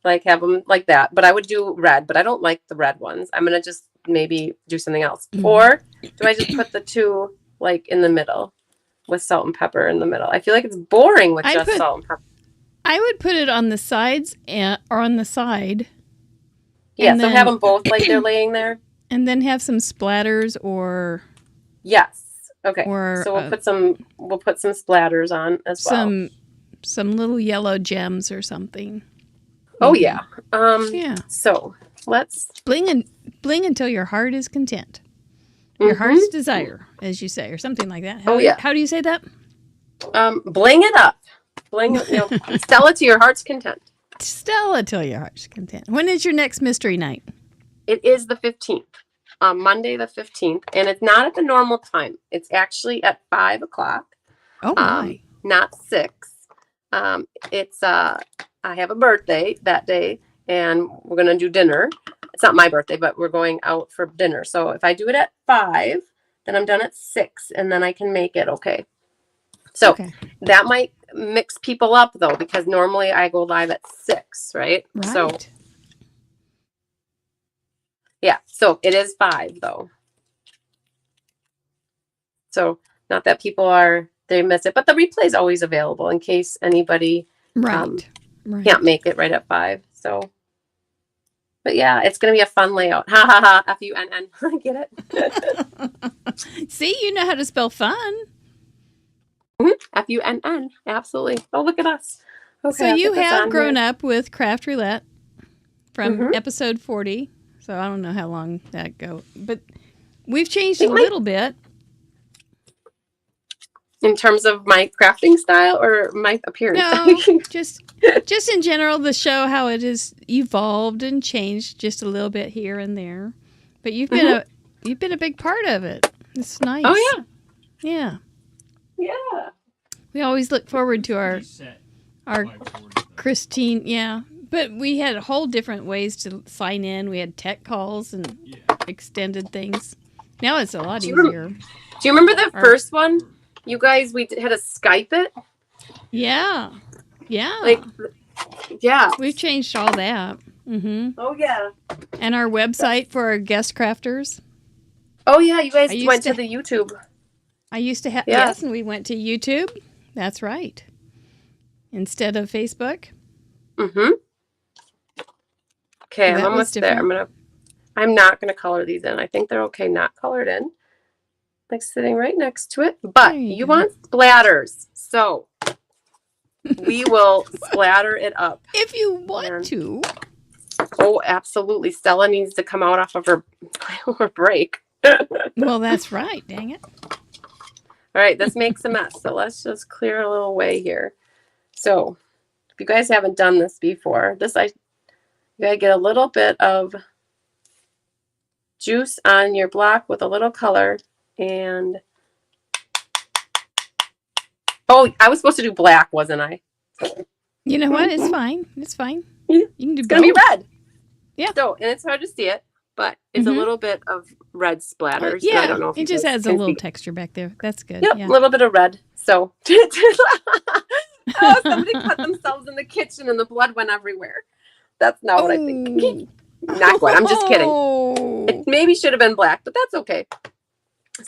Like, have them like that. But I would do red, but I don't like the red ones. I'm going to just maybe do something else. Or do I just put the 2, like, in the middle with salt and pepper in the middle? I feel like it's boring with salt and pepper. I would put it on the sides or on the side Yeah, And so then- have them both like they're laying there. And then have some splatters or Yes. Okay. Or, so we'll put some splatters on as well. some little yellow gems or something. Oh maybe. yeah. Yeah. So let's Bling until your heart is content. Your heart's desire, as you say, or something like that. How do you say that? Bling it up. Bling, sell it to your heart's content. Stella till your heart's content. When is your next mystery night? It is the 15th, Monday the 15th, and it's not at the normal time. It's actually at 5 o'clock. Oh my! Not 6. It's I have a birthday that day, and we're gonna do dinner. It's not my birthday, but we're going out for dinner. So if I do it at 5, then I'm done at 6, and then I can make it okay. So that might mix people up though, because normally I go live at 6, right? So yeah, so it is 5 though. So not that people they miss it, but the replay is always available in case anybody can't make it right at 5. So, but yeah, it's going to be a fun layout. Ha ha ha. FUNN. Get it? See, you know how to spell fun. FUNN. Absolutely. Oh, look at us. Okay, so you have grown up with Craft Roulette from episode 40. So I don't know how long that go, but we've changed a little bit. In terms of my crafting style or my appearance? No, just in general, the show, how it has evolved and changed just a little bit here and there. But you've been a big part of it. It's nice. Oh yeah. Yeah. Yeah. We always look forward to our Christine. Yeah. But we had whole different ways to sign in. We had tech calls and extended things. Now it's a lot easier. Do you remember the first one? You guys, we had to Skype it. Yeah. Yeah. We've changed all that. Mm-hmm. Oh, yeah. And our website for our guest crafters. Oh, yeah. You guys went to the YouTube. I used to have, yes, and we went to YouTube. That's right. Instead of Facebook. Mm-hmm. Okay, I'm almost there. I'm not gonna color these in. I think they're okay not colored in. Like sitting right next to it. But you want splatters. So we will splatter it up. If you want to. Oh, absolutely. Stella needs to come out off of her break. Well, that's right. Dang it. All right, this makes a mess. So let's just clear a little way here. So if you guys haven't done this before, you gotta get a little bit of juice on your block with a little color. And oh, I was supposed to do black, wasn't I? You know what? It's fine. It's fine. You can do it's gonna be red. Yeah. So, and it's hard to see it, but it's a little bit of red splatters. Yeah. I don't know if it just adds a little texture back there. That's good. Yep, yeah. A little bit of red. So somebody cut themselves in the kitchen and the blood went everywhere. That's not what I think. Not good. I'm just kidding. It maybe should have been black, but that's okay.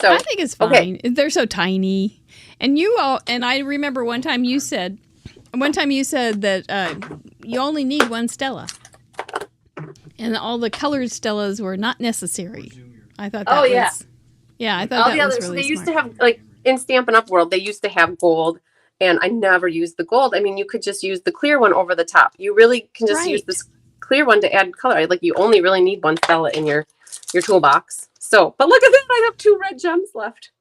So I think it's fine. Okay. They're so tiny. And I remember one time you said that you only need one Stella. And all the colored Stellas were not necessary. I thought that was... Yeah, I thought that was really They used to have, like, in Stampin' Up! World, they used to have gold, and I never used the gold. I mean, you could just use the clear one over the top. You really can just use this clear one to add color. Like, you only really need one Stella in your toolbox. So, but look at this. I have 2 red gems left.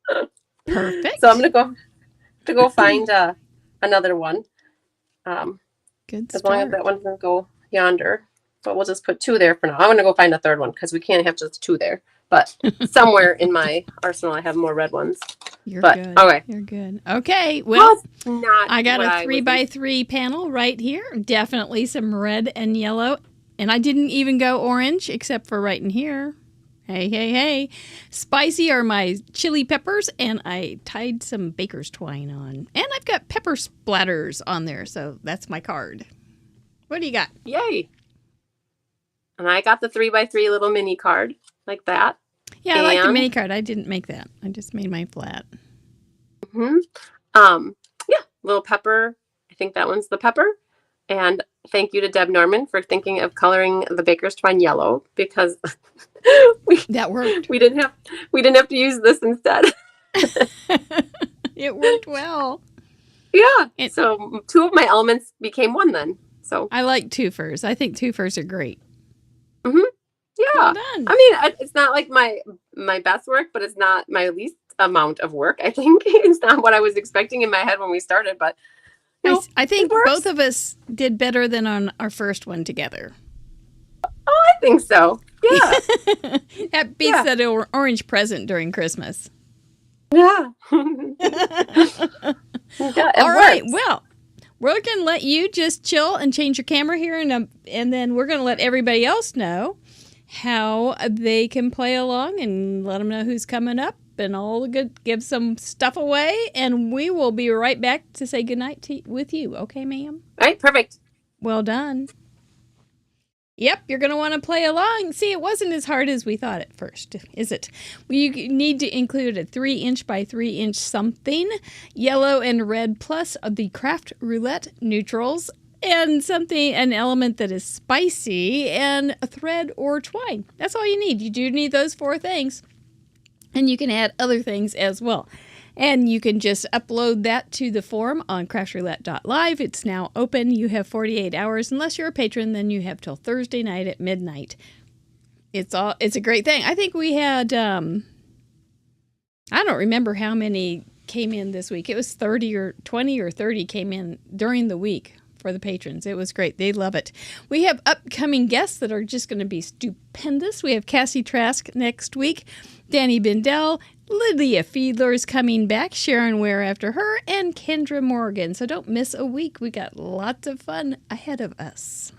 Perfect. So I'm going to go find another one. Good as long as that one's going to go yonder. But we'll just put 2 there for now. I'm going to go find a third one because we can't have just 2 there. But somewhere in my arsenal, I have more red ones. You're good. Okay. You're good. Okay. Well, not I got a 3x3 panel right here. Definitely some red and yellow. And I didn't even go orange except for right in here. Hey, hey, hey. Spicy are my chili peppers, and I tied some baker's twine on. And I've got pepper splatters on there, so that's my card. What do you got? Yay. And I got the 3x3 little mini card, like that. Yeah, I like the mini card. I didn't make that. I just made mine flat. Yeah, little pepper. I think that one's the pepper. And thank you to Deb Norman for thinking of coloring the Baker's Twine yellow, because That worked. we didn't have to use this instead. It worked well. Yeah. So 2 of my elements became 1 then. So I like twofers. I think twofers are great. yeah. Well done. I mean, it's not like my best work, but it's not my least amount of work. I think it's not what I was expecting in my head when we started, but I think both of us did better than on our first one together. Oh, I think so. Yeah. That beats that orange present during Christmas. Yeah. All right. Well, we're going to let you just chill and change your camera here, and then we're going to let everybody else know how they can play along and let them know who's coming up and all the good, give some stuff away, and we will be right back to say goodnight with you. Okay, ma'am? All right, perfect. Well done. Yep, you're going to want to play along. See, it wasn't as hard as we thought at first, is it? You need to include a 3-inch by 3-inch something, yellow and red, plus the Craft Roulette neutrals, and an element that is spicy, and a thread or twine. That's all you need. You do need those 4 things. And you can add other things as well. And you can just upload that to the forum on craftroulette.live. It's now open. You have 48 hours. Unless you're a patron, then you have till Thursday night at midnight. It's a great thing. I think we had, I don't remember how many came in this week. It was 30 or 20 or 30 came in during the week for the patrons. It was great. They love it. We have upcoming guests that are just going to be stupendous. We have Cassie Trask next week, Danny Bindell, Lydia Fiedler's coming back, Sharon Ware after her, and Kendra Morgan. So don't miss a week. We got lots of fun ahead of us.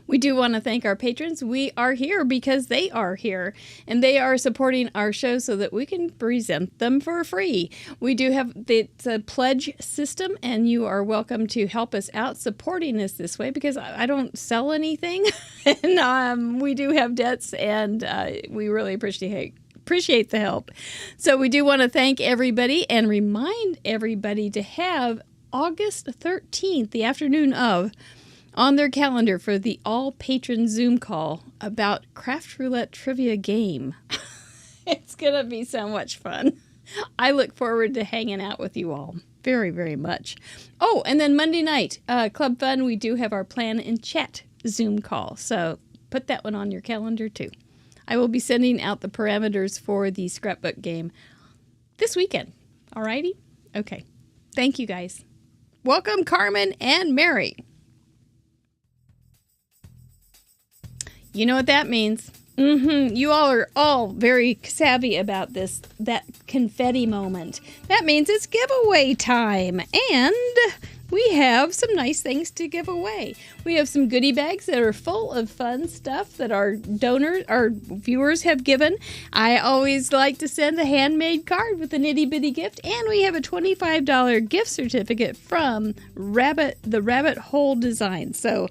We do want to thank our patrons. We are here because they are here, and they are supporting our show so that we can present them for free. We do have the pledge system, and you are welcome to help us out supporting us this way, because I don't sell anything, and we do have debts, and we really appreciate the help. So we do want to thank everybody and remind everybody to have August 13th, the afternoon of, on their calendar for the all-patron Zoom call about Craft Roulette Trivia Game. It's going to be so much fun. I look forward to hanging out with you all very, very much. Oh, and then Monday night, Club Fun, we do have our Plan and Chat Zoom call. So put that one on your calendar, too. I will be sending out the parameters for the scrapbook game this weekend. All righty? Okay. Thank you, guys. Welcome, Carmen and Mary. You know what that means. You all are all very savvy about that confetti moment. That means it's giveaway time. And we have some nice things to give away. We have some goodie bags that are full of fun stuff that our viewers have given. I always like to send a handmade card with an itty bitty gift. And we have a $25 gift certificate from the Rabbit Hole Design. So,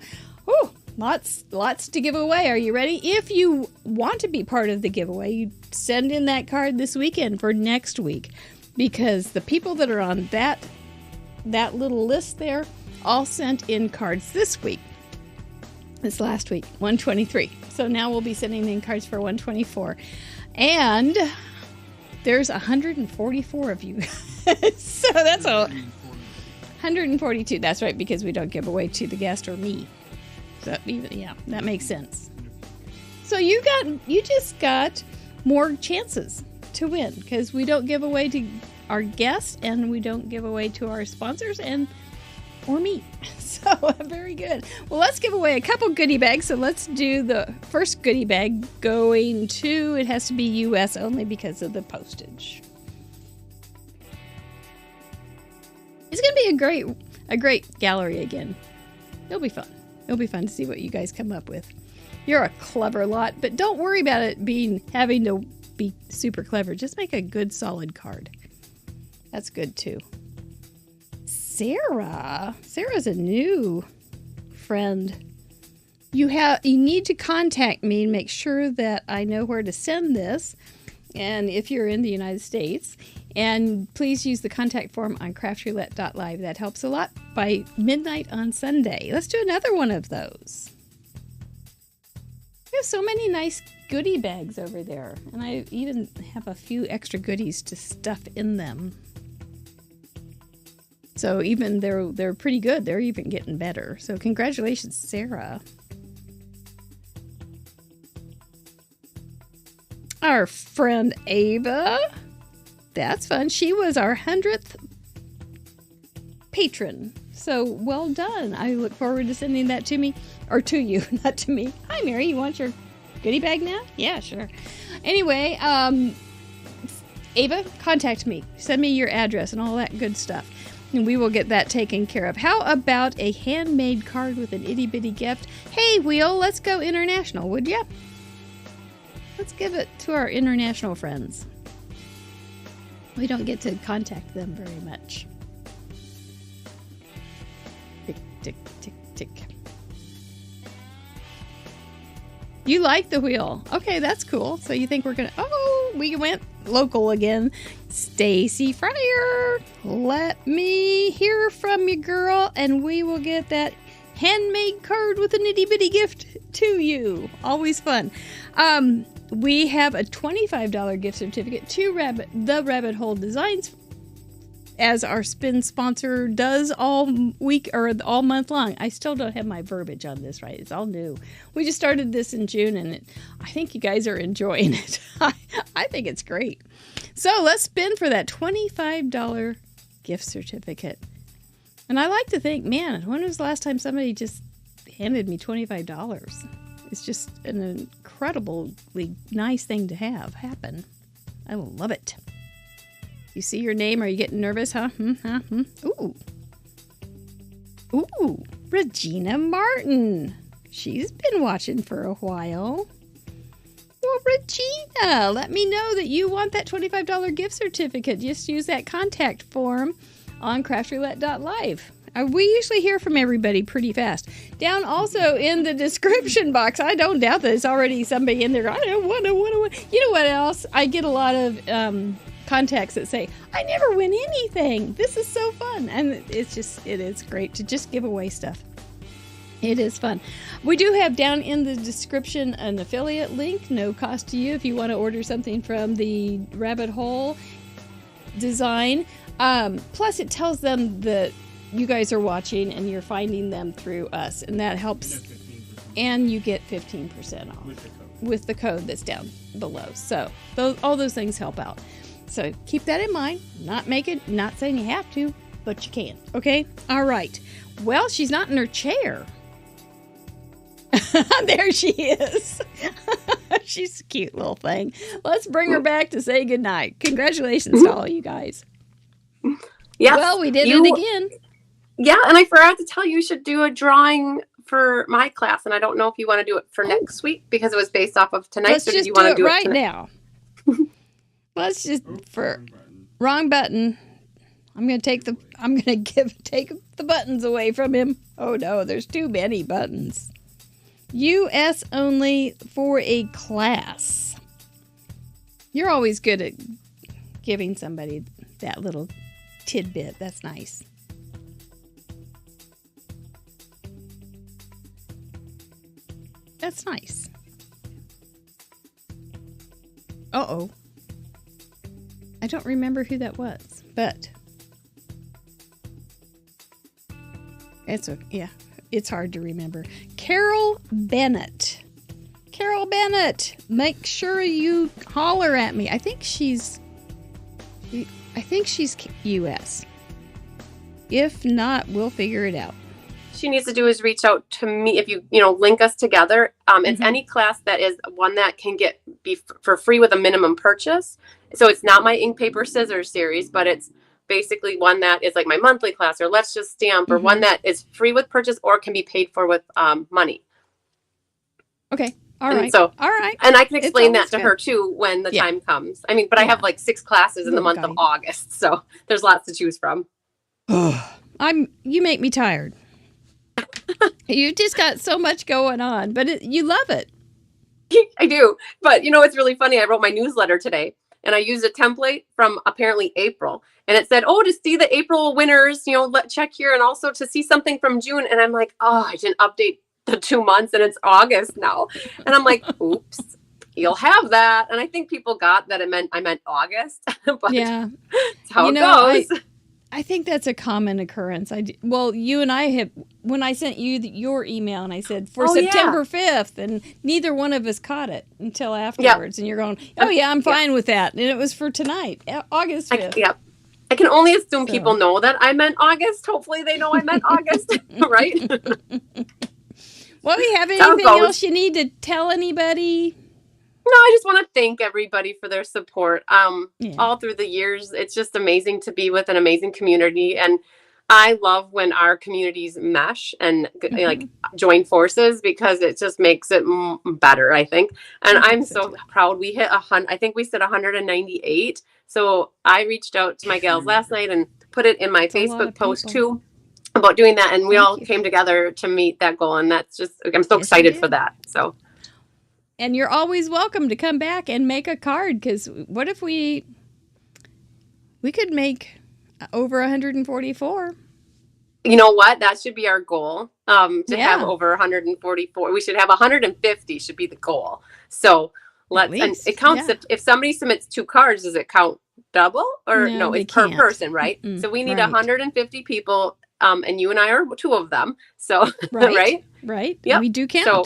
lots to give away. Are you ready? If you want to be part of the giveaway, you send in that card this weekend for next week, because the people that are on that little list there all sent in cards this last week, 123. So now we'll be sending in cards for 124. And there's 144 of you. So that's 142. That's right, because we don't give away to the guest or me. So, yeah, that makes sense. So you just got more chances to win, because we don't give away to our guests, and we don't give away to our sponsors or me. So very good. Well, let's give away a couple goodie bags. So let's do the first goodie bag going to, it has to be U.S. only because of the postage. It's going to be a great gallery again. It'll be fun. It'll be fun to see what you guys come up with. You're a clever lot, but don't worry about it having to be super clever. Just make a good, solid card. That's good, too. Sarah's a new friend. You need to contact me and make sure that I know where to send this. And if you're in the United States, And please use the contact form on craftroulette.live. That helps a lot by midnight on Sunday. Let's do another one of those. We have so many nice goodie bags over there. And I even have a few extra goodies to stuff in them. So even they're pretty good. They're even getting better. So congratulations, Sarah. Our friend Ava. That's fun. She was our 100th patron. So well done. I look forward to sending that to me. Or to you, not to me. Hi, Mary. You want your goodie bag now? Yeah, sure. Anyway, Ava, contact me. Send me your address and all that good stuff. And we will get that taken care of. How about a handmade card with an itty-bitty gift? Hey, Wheel, let's go international, would ya? Let's give it to our international friends. We don't get to contact them very much. Tick, tick, tick, tick. You like the wheel. Okay, that's cool. So you think we're going to... Oh, we went local again. Stacy Fryer, let me hear from you, girl, and we will get that handmade card with an itty-bitty gift to you. Always fun. We have a $25 gift certificate to the Rabbit Hole Designs, as our spin sponsor does all week or all month long. I still don't have my verbiage on this right. It's all new. We just started this in June, and I think you guys are enjoying it. I think it's great. So let's spin for that $25 gift certificate. And I like to think, man, when was the last time somebody just handed me $25? It's just an incredibly nice thing to have happen. I love it. You see your name, are you getting nervous, huh? Ooh. Ooh, Regina Martin. She's been watching for a while. Well, Regina, let me know that you want that $25 gift certificate. Just use that contact form on craftroulette.live. We usually hear from everybody pretty fast. Down also in the description box, I don't doubt that there's already somebody in there. I don't want. You know what else? I get a lot of contacts that say, I never win anything. This is so fun. And it is great to just give away stuff. It is fun. We do have down in the description an affiliate link, no cost to you if you want to order something from the Rabbit Hole Design. Plus, it tells them that you guys are watching and you're finding them through us, and that helps. And you get 15% off with the code that's down below. So all those things help out. So keep that in mind. Not saying you have to, but you can. Okay? All right. Well, she's not in her chair. There she is. She's a cute little thing. Let's bring her back to say goodnight. Congratulations to all you guys. Yes, well, we did it again. Yeah, and I forgot to tell you, you should do a drawing for my class, and I don't know if you want to do it for next week because it was based off of tonight. Let's just do it right now. Let's just wrong button. I'm gonna take the buttons away from him. Oh no, there's too many buttons. US only for a class. You're always good at giving somebody that little tidbit. That's nice. That's nice. Uh-oh. I don't remember who that was, but it's hard to remember. Carol Bennett. Carol Bennett, make sure you holler at me. I think she's US. If not, we'll figure it out. She needs to do is reach out to me. If you link us together. It's any class that is one that can be for free with a minimum purchase. So it's not my ink, paper, scissors series, but it's basically one that is like my monthly class, or Let's Just Stamp, or one that is free with purchase or can be paid for with money. Okay. All right. So, all right. And I can explain that to her too when the time comes. I mean, but I have like 6 classes in the month of August, so there's lots to choose from. You make me tired. You just got so much going on, but you love it. I do. But it's really funny. I wrote my newsletter today, and I used a template from apparently April, and it said, "Oh, to see the April winners, check here, and also to see something from June." And I'm like, "Oh, I didn't update the 2 months, and it's August now." And I'm like, "Oops, you'll have that." And I think people got that I meant August, but Yeah. that's how it goes. I think that's a common occurrence. Well, you and I have, when I sent you your email and I said for September 5th, and neither one of us caught it until afterwards. And you're going, "Oh yeah, I'm fine with that." And it was for tonight, August 5th. I can only assume people know that I meant August. Hopefully they know I meant August, right? Well, do you have anything else you need to tell anybody? No, I just want to thank everybody for their support. All through the years, it's just amazing to be with an amazing community. And I love when our communities mesh and like join forces, because it just makes it better, I think. And I'm so proud. We hit I think we said 198. So I reached out to my gals last night and put it in my Facebook post too about doing that. And we all came together to meet that goal. And that's just, I'm so excited for that. So. And you're always welcome to come back and make a card, because what if we could make over 144? You know what? That should be our goal, to have over 144. We should have 150 should be the goal. So and it counts if somebody submits 2 cards, does it count double or no it's per person, right? So we need 150 people, and you and I are 2 of them. So, right? Yep. We do count. So,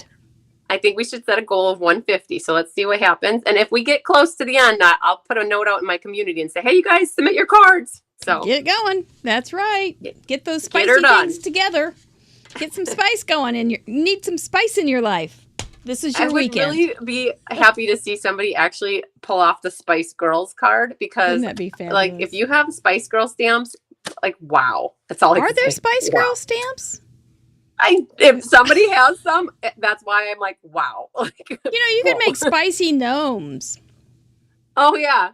I think we should set a goal of 150. So let's see what happens. And if we get close to the end, I'll put a note out in my community and say, "Hey, you guys, submit your cards." So get going. That's right. Get those spicy things together. Get some spice going, and you need some spice in your life. This is your weekend. I would really be happy to see somebody actually pull off the Spice Girls card, because that'd be fabulous. Like if you have Spice Girl stamps, like wow, that's all. Are there Spice Girl stamps? If somebody has some, that's why I'm like, wow. You could make spicy gnomes. Oh yeah.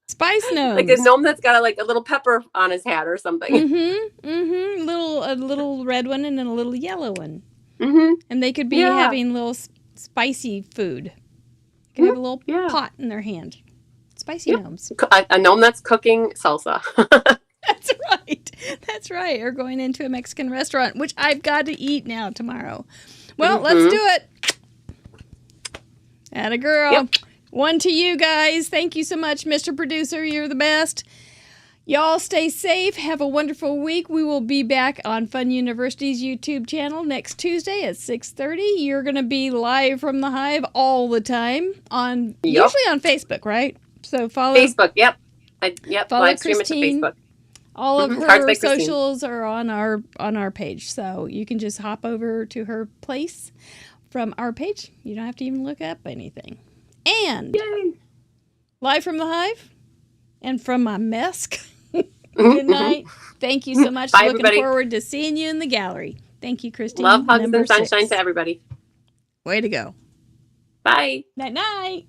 Spice gnomes. Like a gnome that's got a little pepper on his hat or something. A little red one and then a little yellow one. And they could be having little spicy food. They could have a little pot in their hand. Spicy gnomes. A gnome that's cooking salsa. That's right. Or going into a Mexican restaurant, which I've got to eat now tomorrow. Well, let's do it. Atta girl. Yep. 1 to you guys. Thank you so much, Mr. Producer. You're the best. Y'all stay safe. Have a wonderful week. We will be back on Fun University's YouTube channel next Tuesday at 6:30. You're going to be live from the Hive all the time usually on Facebook, right? So follow Facebook. Yep. Follow live stream Christine. it to Facebook. All of her socials are on our page, so you can just hop over to her place from our page. You don't have to even look up anything. And live from the Hive and from my mesk. Good night. Thank you so much. Bye, Looking everybody. forward to seeing you in the gallery. Thank you, Christine. Love, hugs, and sunshine 6. to everybody. Way to go. Bye. Night-night.